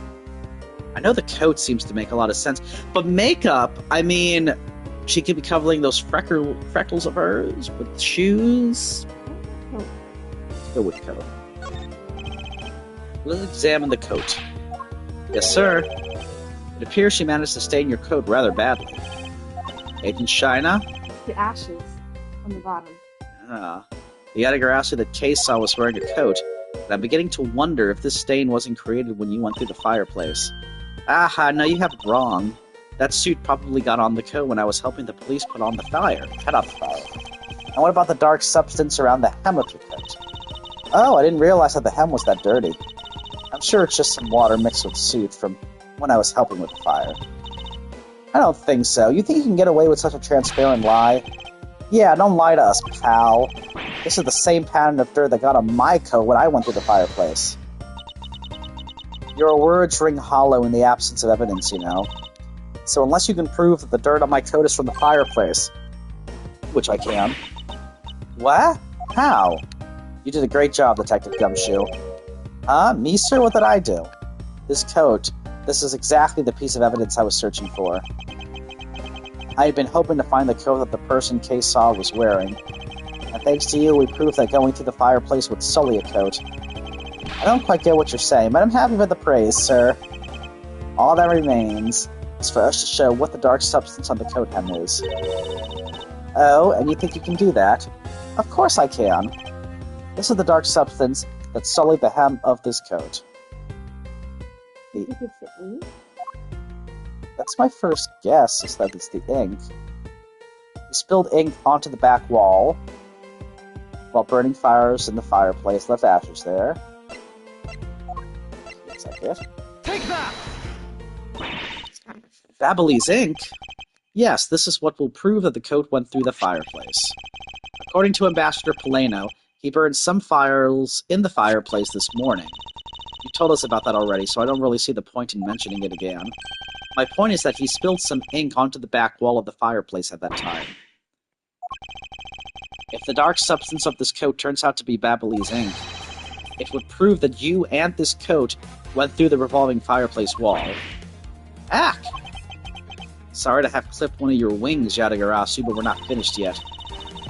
I know the coat seems to make a lot of sense, but makeup, I mean, she could be covering those freckles of hers with shoes. Let's go with coat. Let's examine the coat. Yes, sir. It appears she managed to stain your coat rather badly. Agent Shih-na? The ashes on the bottom. The Yatagarasu that K saw was wearing a coat, and I'm beginning to wonder if this stain wasn't created when you went through the fireplace. Aha, no, you have it wrong. That suit probably got on the coat when I was helping the police put out the fire. And what about the dark substance around the hem of your coat? Oh, I didn't realize that the hem was that dirty. I'm sure it's just some water mixed with soot from when I was helping with the fire. I don't think so. You think you can get away with such a transparent lie? Yeah, don't lie to us, pal. This is the same pattern of dirt that got on my coat when I went through the fireplace. Your words ring hollow in the absence of evidence, you know. So unless you can prove that the dirt on my coat is from the fireplace, which I can. What? How? You did a great job, Detective Gumshoe. Huh? Me, sir? What did I do? This coat. This is exactly the piece of evidence I was searching for. I had been hoping to find the coat that the person Kay saw was wearing. And thanks to you, we proved that going through the fireplace would sully a coat. I don't quite get what you're saying, but I'm happy with the praise, sir. All that remains is for us to show what the dark substance on the coat hem is. Oh, and you think you can do that? Of course I can. This is the dark substance that sullied the hem of this coat. That's my first guess, is that it's the ink. He spilled ink onto the back wall, while burning fires in the fireplace left ashes there. Looks like it. Take that! Babbly's ink? Yes, this is what will prove that the coat went through the fireplace. According to Ambassador Palaeno, he burned some files in the fireplace this morning. You told us about that already, so I don't really see the point in mentioning it again. My point is that he spilled some ink onto the back wall of the fireplace at that time. If the dark substance of this coat turns out to be Babbly's ink, it would prove that you and this coat went through the revolving fireplace wall. Ack! Sorry to have clipped one of your wings, Yatagarasu, but we're not finished yet.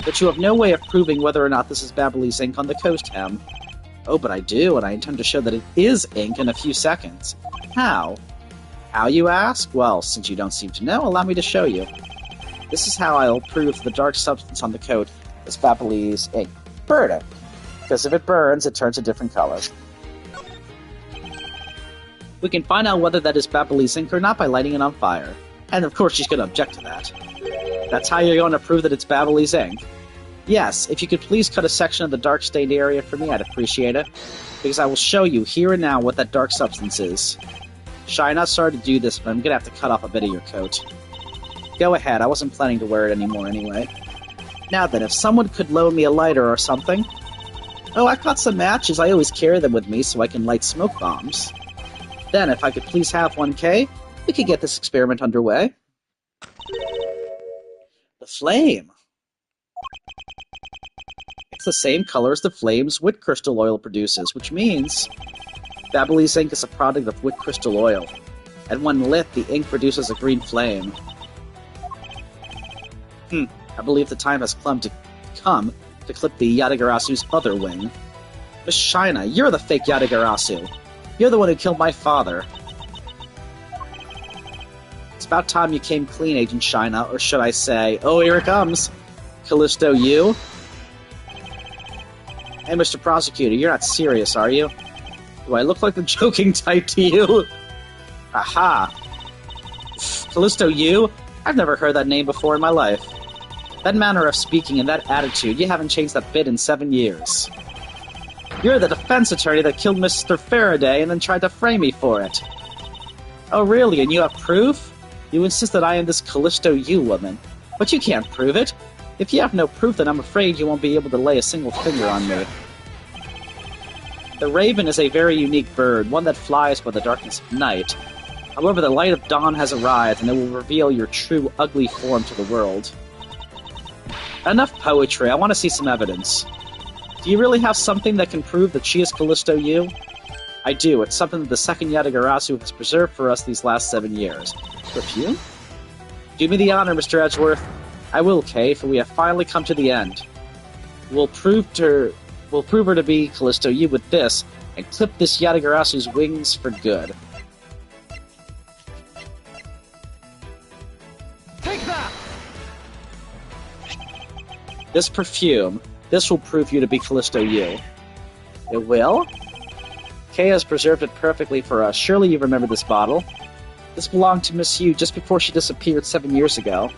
But you have no way of proving whether or not this is Babbly's ink on the coat hem. Oh, but I do, and I intend to show that it is ink in a few seconds. How? How, you ask? Well, since you don't seem to know, allow me to show you. This is how I'll prove the dark substance on the coat is Babbly's ink. Burn it! Because if it burns, it turns a different color. We can find out whether that is Babbly's ink or not by lighting it on fire. And of course she's going to object to that. That's how you're going to prove that it's Babbly's ink. Yes, if you could please cut a section of the dark stained area for me, I'd appreciate it. Because I will show you here and now what that dark substance is. Shi-na, sorry to do this, but I'm going to have to cut off a bit of your coat. Go ahead, I wasn't planning to wear it anymore anyway. Now then, if someone could loan me a lighter or something... Oh, I've got some matches, I always carry them with me so I can light smoke bombs. Then, if I could please have 1K, we could get this experiment underway. The flame! It's the same color as the flames wit crystal oil produces, which means Babbly's ink is a product of wit crystal oil, and when lit, the ink produces a green flame. I believe the time has come to clip the Yatagarasu's other wing. Miss Shi-na, you're the fake Yatagarasu. You're the one who killed my father. It's about time you came clean, Agent Shi-na, or should I say, oh, here it comes. Calisto, you? Hey, Mr. Prosecutor, you're not serious, are you? Do I look like the joking type to you? Aha! Calisto, you? I've never heard that name before in my life. That manner of speaking and that attitude, you haven't changed that bit in 7 years. You're the defense attorney that killed Mr. Faraday and then tried to frame me for it. Oh, really? And you have proof? You insist that I am this Calisto you woman. But you can't prove it. If you have no proof, then I'm afraid you won't be able to lay a single finger on me. The raven is a very unique bird, one that flies by the darkness of night. However, the light of dawn has arrived, and it will reveal your true ugly form to the world. Enough poetry, I want to see some evidence. Do you really have something that can prove that she is Calisto you? I do, it's something that the second Yatagarasu has preserved for us these last 7 years. Perfume? Do me the honor, Mr. Edgeworth. I will, Kay, for we have finally come to the end. We'll prove her to be Calisto you with this, and clip this Yatagarasu's wings for good. Take that! This perfume, this will prove you to be Calisto you. It will? Kay has preserved it perfectly for us. Surely you remember this bottle. This belonged to Miss Yu just before she disappeared 7 years ago.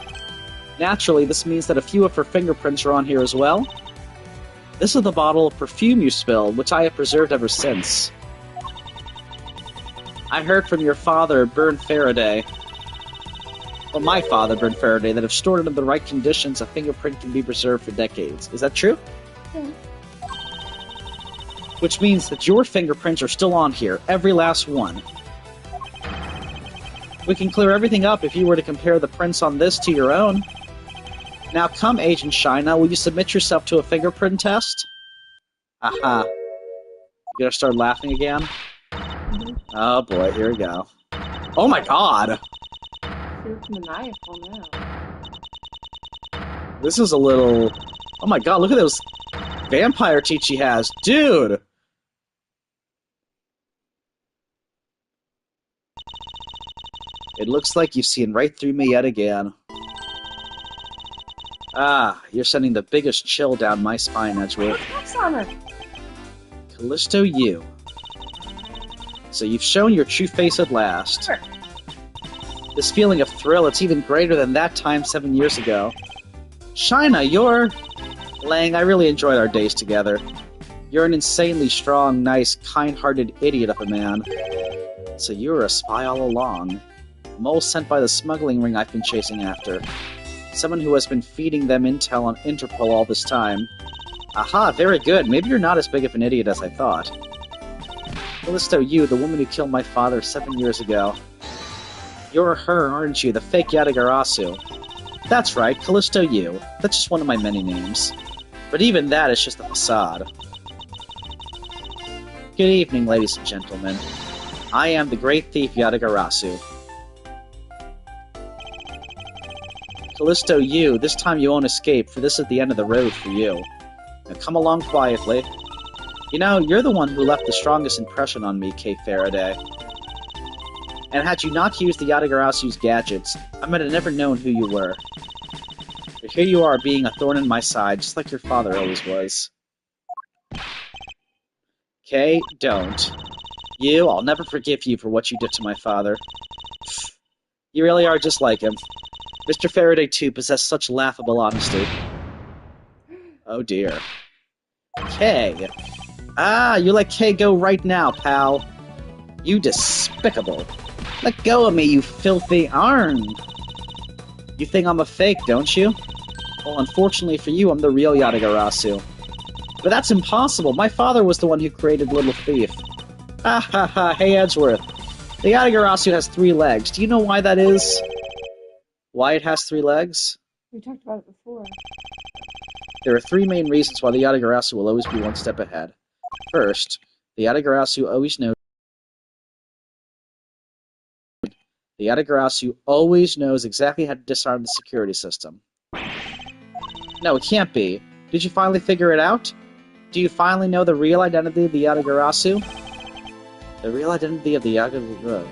Naturally, this means that a few of her fingerprints are on here as well. This is the bottle of perfume you spilled, which I have preserved ever since. I heard from your father, Byrne Faraday. Well, my father, Byrne Faraday, that if stored under the right conditions, a fingerprint can be preserved for decades. Is that true? Yeah. Which means that your fingerprints are still on here, every last one. We can clear everything up if you were to compare the prints on this to your own. Now come, Agent Shi-na, will you submit yourself to a fingerprint test? Aha. You gonna start laughing again? Oh boy, here we go. Oh my god! It's maniacal now. This is a little... Oh my god, look at those vampire teeth she has. Dude! It looks like you've seen right through me yet again. Ah, you're sending the biggest chill down my spine, Edgeworth. What's on her? Calisto, you. So you've shown your true face at last. Sure. This feeling of thrill, it's even greater than that time 7 years ago. Shi-na, you're... Lang, I really enjoyed our days together. You're an insanely strong, nice, kind-hearted idiot of a man. So you were a spy all along. Mole sent by the smuggling ring I've been chasing after. Someone who has been feeding them intel on Interpol all this time. Aha, very good. Maybe you're not as big of an idiot as I thought. Calisto, you, the woman who killed my father 7 years ago. You're her, aren't you? The fake Yatagarasu. That's right, Calisto, you. That's just one of my many names. But even that is just a facade. Good evening, ladies and gentlemen. I am the great thief Yatagarasu. Calisto, you, this time you won't escape, for this is the end of the road for you. Now come along quietly. You know, you're the one who left the strongest impression on me, Faraday. And had you not used the Yatagarasu's gadgets, I might have never known who you were. But here you are, being a thorn in my side, just like your father always was. Okay, don't. You, I'll never forgive you for what you did to my father. You really are just like him. Mr. Faraday, too, possessed such laughable honesty. Oh dear. Kay. Ah, you let Kay go right now, pal. You despicable. Let go of me, you filthy arm. You think I'm a fake, don't you? Well, unfortunately for you, I'm the real Yatagarasu. But that's impossible. My father was the one who created Little Thief. Ha ha ha, hey Edgeworth. The Yatagarasu has 3 legs. Do you know why that is? Why it has 3 legs? We talked about it before. There are 3 main reasons why the Yatagarasu will always be one step ahead. First, the Yatagarasu always knows exactly how to disarm the security system. No, it can't be. Did you finally figure it out? Do you finally know the real identity of the Yatagarasu? The real identity of the Yatagarasu.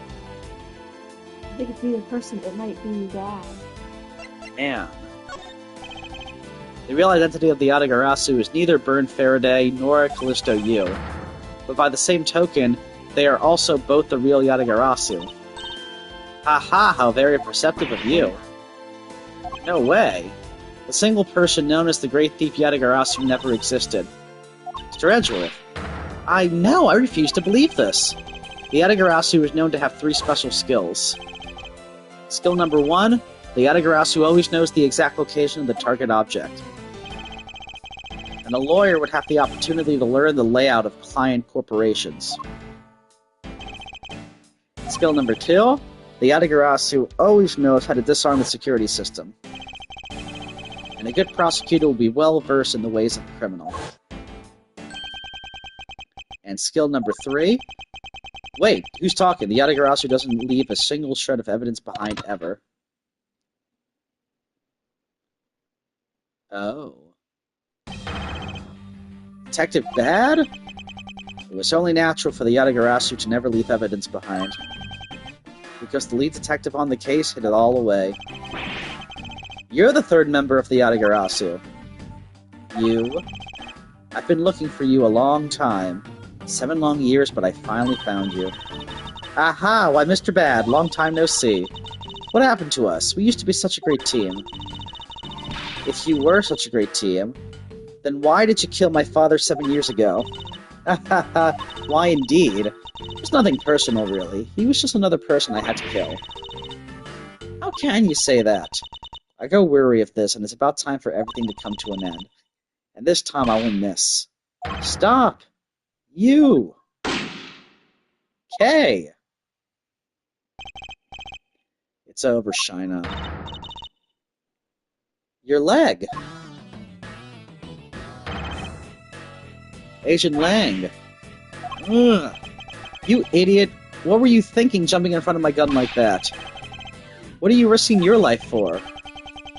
I think it's either person, it might be Dad. Man. The real identity of the Yatagarasu is neither Byrne Faraday nor Calisto Yu. But by the same token, they are also both the real Yatagarasu. Haha, how very perceptive of you. No way. The single person known as the Great Thief Yatagarasu never existed. Mr. Edgeworth. I know, I refuse to believe this. The Yatagarasu is known to have 3 special skills. Skill number 1, the Yatagarasu always knows the exact location of the target object. And a lawyer would have the opportunity to learn the layout of client corporations. Skill number 2, the Yatagarasu always knows how to disarm the security system. And a good prosecutor will be well versed in the ways of the criminal. And skill number 3, wait, who's talking? The Yatagarasu doesn't leave a single shred of evidence behind ever. Oh. Detective Bad? It was only natural for the Yatagarasu to never leave evidence behind. Because the lead detective on the case hid it all away. You're the 3rd member of the Yatagarasu. You. I've been looking for you a long time. 7 long years, but I finally found you. Aha! Why, Mr. Bad, long time no see. What happened to us? We used to be such a great team. If you were such a great team, then why did you kill my father 7 years ago? Why indeed? It's nothing personal, really. He was just another person I had to kill. How can you say that? I go weary of this, and it's about time for everything to come to an end. And this time I won't miss. Stop! You! Kay! It's over, Shih-na. Your leg! Asian Lang! Ugh. You idiot! What were you thinking jumping in front of my gun like that? What are you risking your life for?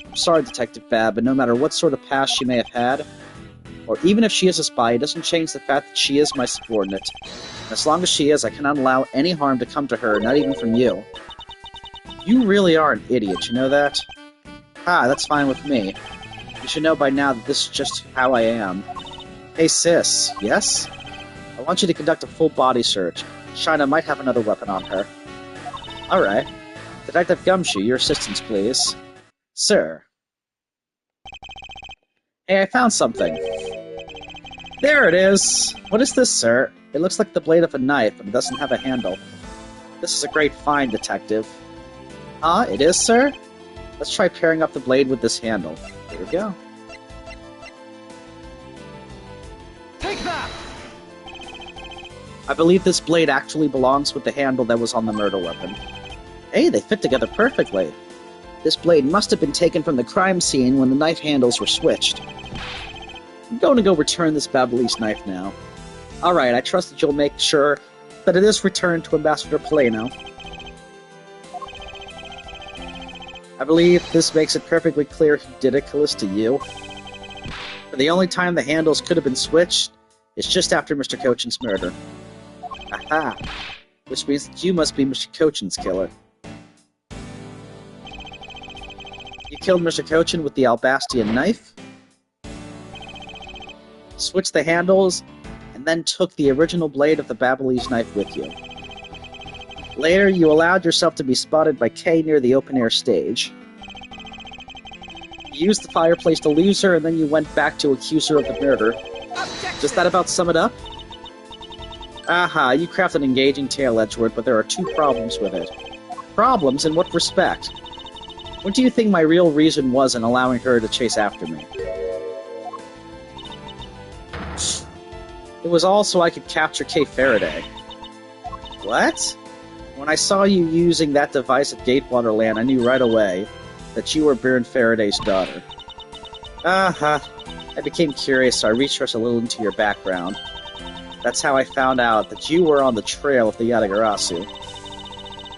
I'm sorry, Detective Bab, but no matter what sort of past she may have had, or even if she is a spy, it doesn't change the fact that she is my subordinate. And as long as she is, I cannot allow any harm to come to her, not even from you. You really are an idiot, you know that? Ah, that's fine with me. You should know by now that this is just how I am. Hey sis, yes? I want you to conduct a full body search. Shih-na might have another weapon on her. Alright. Detective Gumshoe, your assistance, please. Sir. Hey, I found something. There it is! What is this, sir? It looks like the blade of a knife, but it doesn't have a handle. This is a great find, Detective. Ah, it is, sir? Let's try pairing up the blade with this handle. Here we go. Take that! I believe this blade actually belongs with the handle that was on the murder weapon. Hey, they fit together perfectly. This blade must have been taken from the crime scene when the knife handles were switched. I'm going to go return this Ablaze knife now. Alright, I trust that you'll make sure that it is returned to Ambassador Palaeno. I believe this makes it perfectly clear who did it, Calisto, you. But the only time the handles could have been switched is just after Mr. Coachen's murder. Aha! Which means that you must be Mr. Coachen's killer. You killed Mr. Coachen with the Albastian knife, switched the handles, and then took the original blade of the Ablaze knife with you. Later, you allowed yourself to be spotted by Kay near the open-air stage. You used the fireplace to lose her, and then you went back to accuse her of the murder. Does that about sum it up? Aha, you craft an engaging tale, Edgeworth, but there are two problems with it. Problems? In what respect? What do you think my real reason was in allowing her to chase after me? It was all so I could capture Kay Faraday. What? When I saw you using that device at Gatewaterland, I knew right away that you were Byrne Faraday's daughter. Aha. I became curious, so I researched a little into your background. That's how I found out that you were on the trail of the Yatagarasu.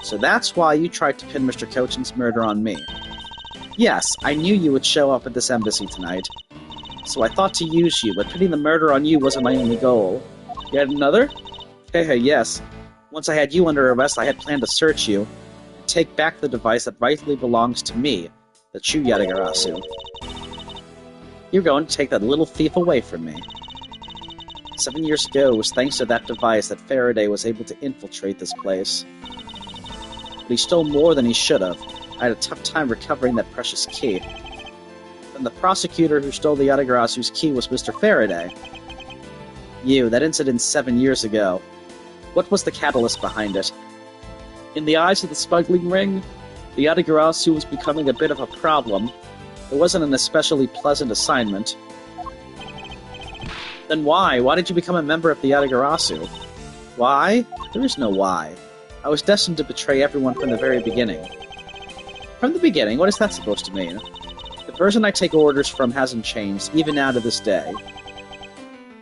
So that's why you tried to pin Mr. Coachen's murder on me. Yes, I knew you would show up at this embassy tonight. So I thought to use you, but pinning the murder on you wasn't my only goal. You had another? Hey, yes. Once I had you under arrest, I had planned to search you, and take back the device that rightfully belongs to me, the true Yatagarasu. You're going to take that little thief away from me. 7 years ago, it was thanks to that device that Faraday was able to infiltrate this place. But he stole more than he should have. I had a tough time recovering that precious key. Then the prosecutor who stole the Yatagarasu's key was Mr. Faraday. That incident 7 years ago. What was the catalyst behind it? In the eyes of the smuggling ring, the Yatagarasu was becoming a bit of a problem. It wasn't an especially pleasant assignment. Then why? Why did you become a member of the Yatagarasu? Why? There is no why. I was destined to betray everyone from the very beginning. From the beginning? What is that supposed to mean? The person I take orders from hasn't changed, even now to this day.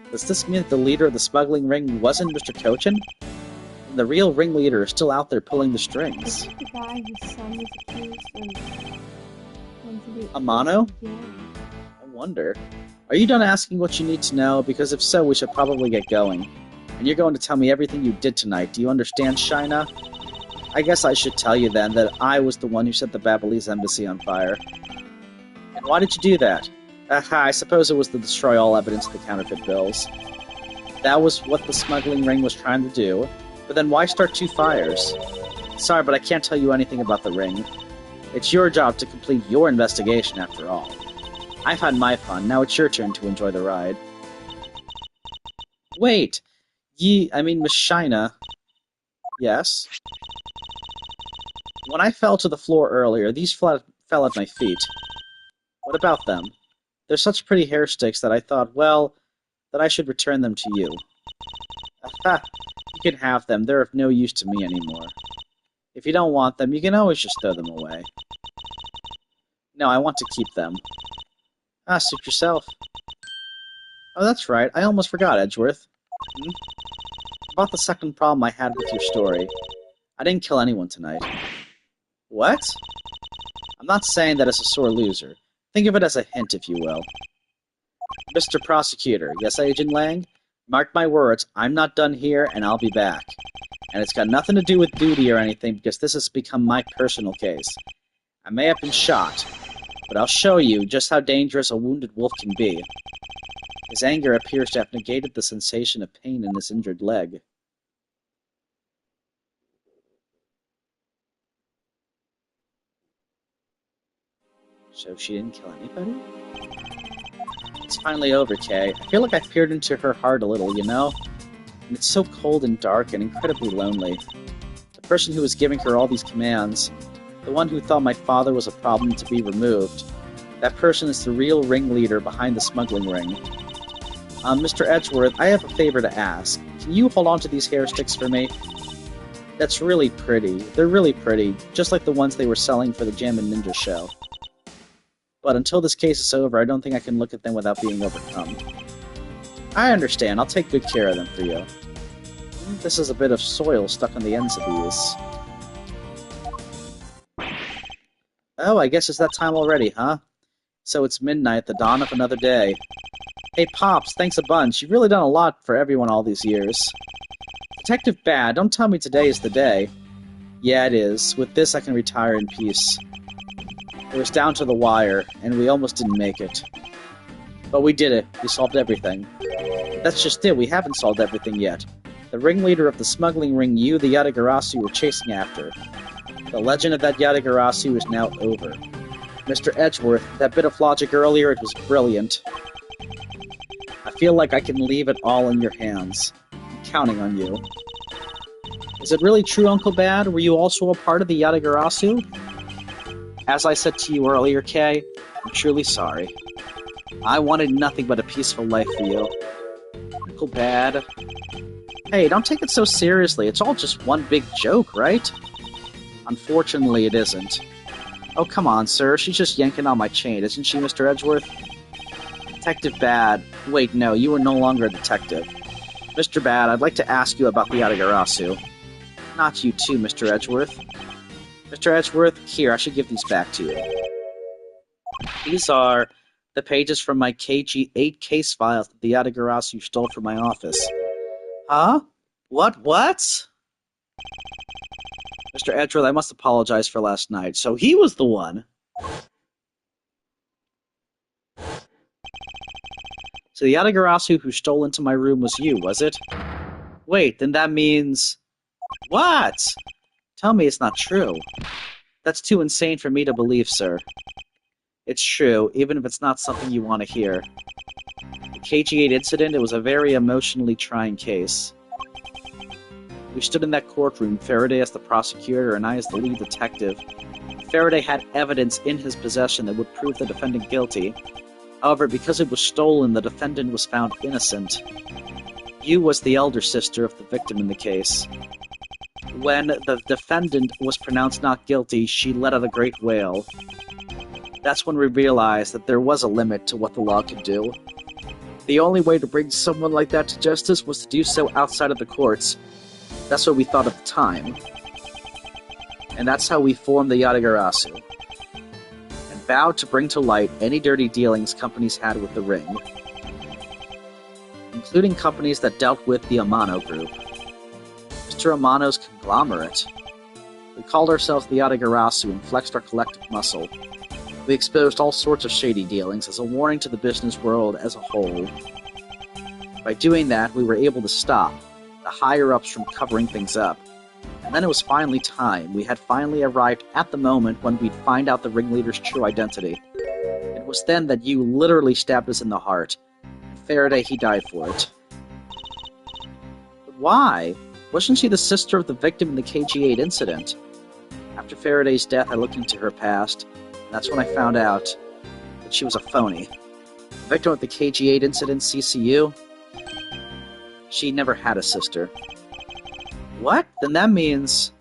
Does this mean that the leader of the smuggling ring wasn't Mr. Coachen? And the real ringleader is still out there pulling the strings? Is it the guy whose son was accused of... Amano? Yeah. I wonder. Are you done asking what you need to know? Because if so, we should probably get going. And you're going to tell me everything you did tonight. Do you understand, Shih-na? I guess I should tell you then that I was the one who set the Ablaze embassy on fire. And why did you do that? I suppose it was to destroy all evidence of the counterfeit bills. That was what the smuggling ring was trying to do. But then why start two fires? Sorry, but I can't tell you anything about the ring. It's your job to complete your investigation, after all. I've had my fun, now it's your turn to enjoy the ride. Wait! Miss Shih-na. Yes? When I fell to the floor earlier, these fell at my feet. What about them? They're such pretty hair sticks that I thought, well, that I should return them to you. Aha, you can have them. They're of no use to me anymore. If you don't want them, you can always just throw them away. No, I want to keep them. Ah, suit yourself. Oh, that's right. I almost forgot, Edgeworth. About the second problem I had with your story. I didn't kill anyone tonight. What? I'm not saying that as a sore loser. Think of it as a hint, if you will. Mr. Prosecutor, yes, Agent Lang? Mark my words, I'm not done here, and I'll be back. And it's got nothing to do with duty or anything, because this has become my personal case. I may have been shot, but I'll show you just how dangerous a wounded wolf can be. His anger appears to have negated the sensation of pain in his injured leg. So she didn't kill anybody? It's finally over, Kay. I feel like I've peered into her heart a little, you know? And it's so cold and dark and incredibly lonely. The person who was giving her all these commands, the one who thought my father was a problem to be removed, that person is the real ringleader behind the smuggling ring. Mr. Edgeworth, I have a favor to ask. Can you hold on to these hair sticks for me? That's really pretty. They're really pretty, just like the ones they were selling for the Jammin' Ninja show. But until this case is over, I don't think I can look at them without being overcome. I understand. I'll take good care of them for you. This is a bit of soil stuck on the ends of these. Oh, I guess it's that time already, huh? So it's midnight, the dawn of another day. Hey, Pops, thanks a bunch. You've really done a lot for everyone all these years. Detective Bad, don't tell me today is the day. Yeah, it is. With this, I can retire in peace. It was down to the wire, and we almost didn't make it. But we did it. We solved everything. That's just it. We haven't solved everything yet. The ringleader of the smuggling ring you, the Yatagarasu, were chasing after. The legend of that Yatagarasu is now over. Mr. Edgeworth, that bit of logic earlier, it was brilliant. I feel like I can leave it all in your hands. I'm counting on you. Is it really true, Uncle Bad? Were you also a part of the Yatagarasu? As I said to you earlier, Kay, I'm truly sorry. I wanted nothing but a peaceful life for you. Uncle Bad. Hey, don't take it so seriously. It's all just one big joke, right? Unfortunately, it isn't. Oh, come on, sir. She's just yanking on my chain, isn't she, Mr. Edgeworth? Detective Bad. Wait, no, you are no longer a detective. Mr. Bad, I'd like to ask you about the Yatagarasu. Not you too, Mr. Edgeworth. Mr. Edgeworth, here, I should give these back to you. These are the pages from my KG-8 case files that the Yatagarasu stole from my office. Huh? What? Mr. Edgeworth, I must apologize for last night. So he was the one. So the Yatagarasu who stole into my room was you, was it? Wait, then that means... What? Tell me it's not true. That's too insane for me to believe, sir. It's true, even if it's not something you want to hear. The KG-8 incident, it was a very emotionally trying case. We stood in that courtroom, Faraday as the prosecutor and I as the lead detective. Faraday had evidence in his possession that would prove the defendant guilty. However, because it was stolen, the defendant was found innocent. You was the elder sister of the victim in the case. When the defendant was pronounced not guilty, she let out a great wail. That's when we realized that there was a limit to what the law could do. The only way to bring someone like that to justice was to do so outside of the courts. That's what we thought at the time. And that's how we formed the Yatagarasu. And vowed to bring to light any dirty dealings companies had with the ring. Including companies that dealt with the Amano group. Mr. Amano's conglomerate. We called ourselves the Yatagarasu and flexed our collective muscle. We exposed all sorts of shady dealings as a warning to the business world as a whole. By doing that, we were able to stop the higher-ups from covering things up. And then it was finally time. We had finally arrived at the moment when we'd find out the ringleader's true identity. It was then that you literally stabbed us in the heart. Faraday, he died for it. But why? Wasn't she the sister of the victim in the KG-8 incident? After Faraday's death, I looked into her past, and that's when I found out that she was a phony. The victim of the KG-8 incident, CCU? She never had a sister. What? Then that means...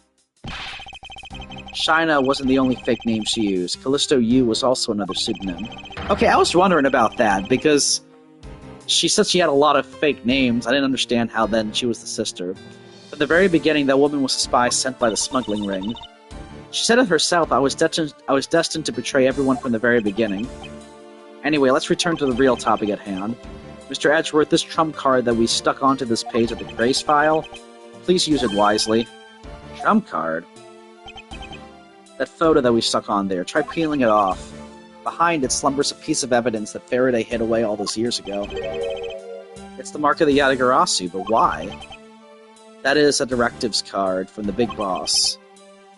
Shi-na wasn't the only fake name she used. Calisto U was also another pseudonym. Okay, I was wondering about that, because she said she had a lot of fake names. I didn't understand how then she was the sister. From the very beginning, that woman was a spy sent by the smuggling ring. She said it herself, I was destined to betray everyone from the very beginning. Anyway, let's return to the real topic at hand. Mr. Edgeworth, this trump card that we stuck onto this page of the Grace file, please use it wisely. Trump card? That photo that we stuck on there, try peeling it off. Behind it slumbers a piece of evidence that Faraday hid away all those years ago. It's the mark of the Yatagarasu, but why? That is a directives card from the big boss.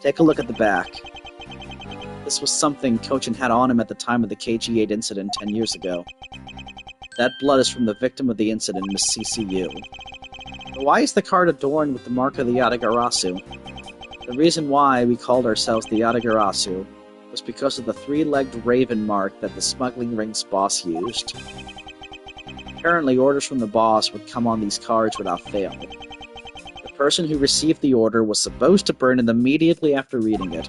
Take a look at the back. This was something Coachen had on him at the time of the KG-8 incident 10 years ago. That blood is from the victim of the incident, Miss CCU. But why is the card adorned with the mark of the Yatagarasu? The reason why we called ourselves the Yatagarasu was because of the three-legged raven mark that the smuggling ring's boss used. Apparently, orders from the boss would come on these cards without fail. The person who received the order was supposed to burn it immediately after reading it.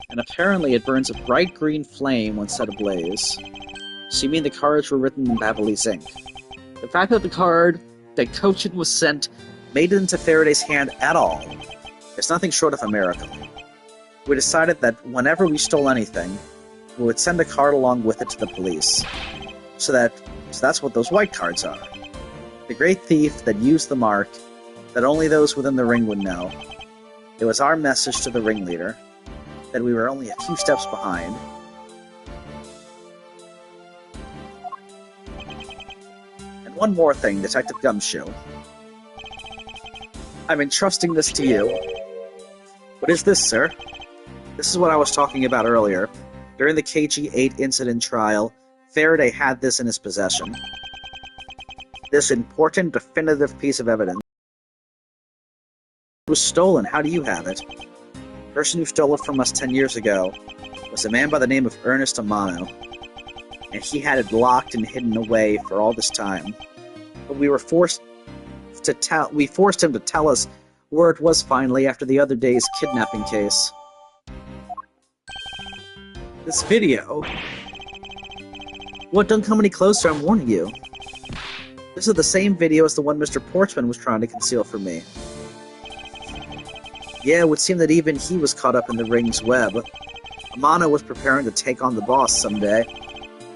And apparently it burns a bright green flame when set ablaze. So you mean the cards were written in Ablaze ink? The fact that the card that Coachen was sent made it into Faraday's hand at all is nothing short of a miracle. We decided that whenever we stole anything, we would send a card along with it to the police. So that's what those white cards are. The great thief that used the mark that only those within the ring would know. It was our message to the ringleader that we were only a few steps behind. And one more thing, Detective Gumshoe. I'm entrusting this to you. What is this, sir? This is what I was talking about earlier. During the KG-8 incident trial, Faraday had this in his possession. This important, definitive piece of evidence. It was stolen. How do you have it? The person who stole it from us 10 years ago was a man by the name of Ernest Amano, and he had it locked and hidden away for all this time. But we forced him to tell us where it was finally after the other day's kidnapping case. This video. What? Don't come any closer, I'm warning you. This is the same video as the one Mr. Portsman was trying to conceal from me. Yeah, it would seem that even he was caught up in the ring's web. Amano was preparing to take on the boss someday.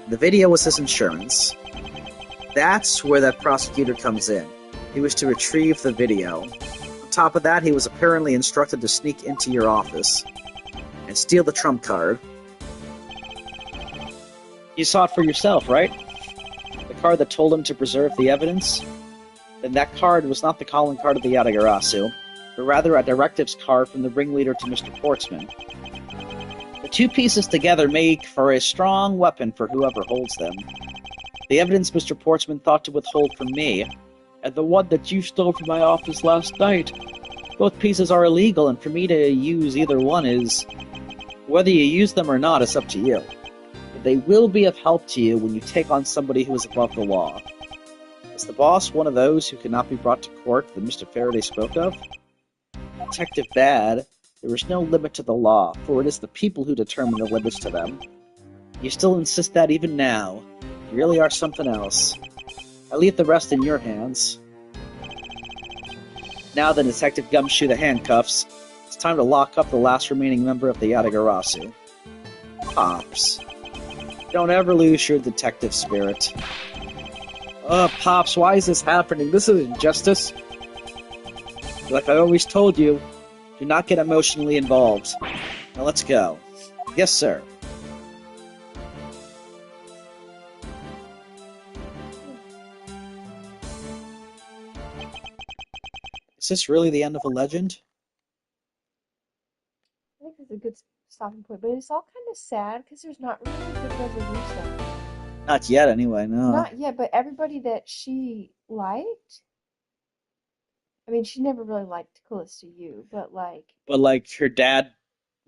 The video was his insurance. That's where that prosecutor comes in. He was to retrieve the video. On top of that, he was apparently instructed to sneak into your office and steal the trump card. You saw it for yourself, right? The card that told him to preserve the evidence? Then that card was not the calling card of the Yatagarasu, but rather a directives card from the ringleader to Mr. Portsman. The two pieces together make for a strong weapon for whoever holds them. The evidence Mr. Portsman thought to withhold from me, and the one that you stole from my office last night. Both pieces are illegal, and for me to use either one is... Whether you use them or not is up to you. But they will be of help to you when you take on somebody who is above the law. Is the boss one of those who cannot be brought to court that Mr. Faraday spoke of? Detective Bad, there is no limit to the law, for it is the people who determine the limits to them. You still insist that even now. You really are something else. I leave the rest in your hands. Now then, Detective Gumshoe the handcuffs. It's time to lock up the last remaining member of the Yatagarasu. Pops. Don't ever lose your detective spirit. Pops, why is this happening? This is injustice. Like I always told you, do not get emotionally involved. Now let's go. Yes, sir. Is this really the end of a legend? I think it's a good stopping point, but it's all kind of sad because there's not really a good resolution. Not yet, anyway, no. Not yet, but everybody that she liked, I mean, she never really liked Calisto U, but like... But, like, her dad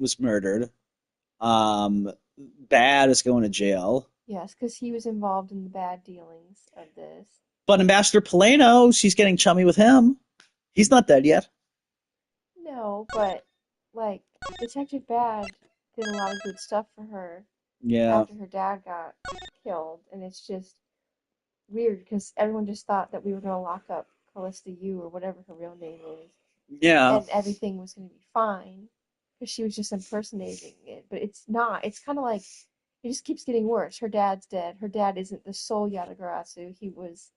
was murdered. Bad is going to jail. Yes, because he was involved in the bad dealings of this. But Ambassador Palaeno, she's getting chummy with him. He's not dead yet. No, but like Detective Bad did a lot of good stuff for her Yeah. after her dad got killed, and it's just weird because everyone just thought that we were gonna lock up Callista Yu or whatever her real name is, Yeah. and everything was gonna be fine because she was just impersonating it. But it's not. It's kind of like it just keeps getting worse. Her dad's dead. Her dad isn't the sole Yatagarasu. He was,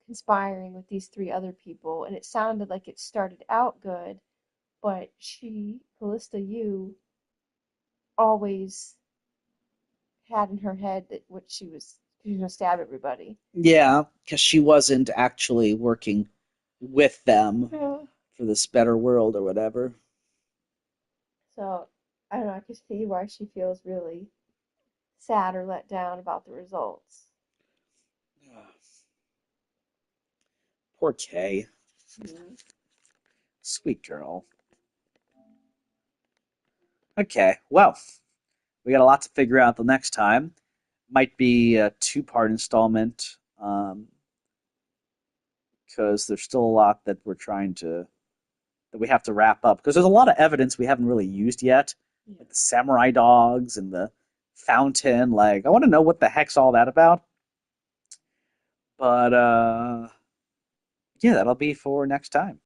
conspiring with these three other people, and it sounded like it started out good, but Callista Yu, always had in her head that what she was gonna stab everybody. Yeah, because she wasn't actually working with them Yeah. for this better world or whatever. So I don't know, I can see why she feels really sad or let down about the results. Poor Kay. Yeah. Sweet girl. Okay, well, we got a lot to figure out the next time. Might be a two-part installment, because there's still a lot that we have to wrap up. Because there's a lot of evidence we haven't really used yet, Yeah. like the samurai dogs and the fountain. Like, I want to know what the heck's all that about. But yeah, that'll be for next time.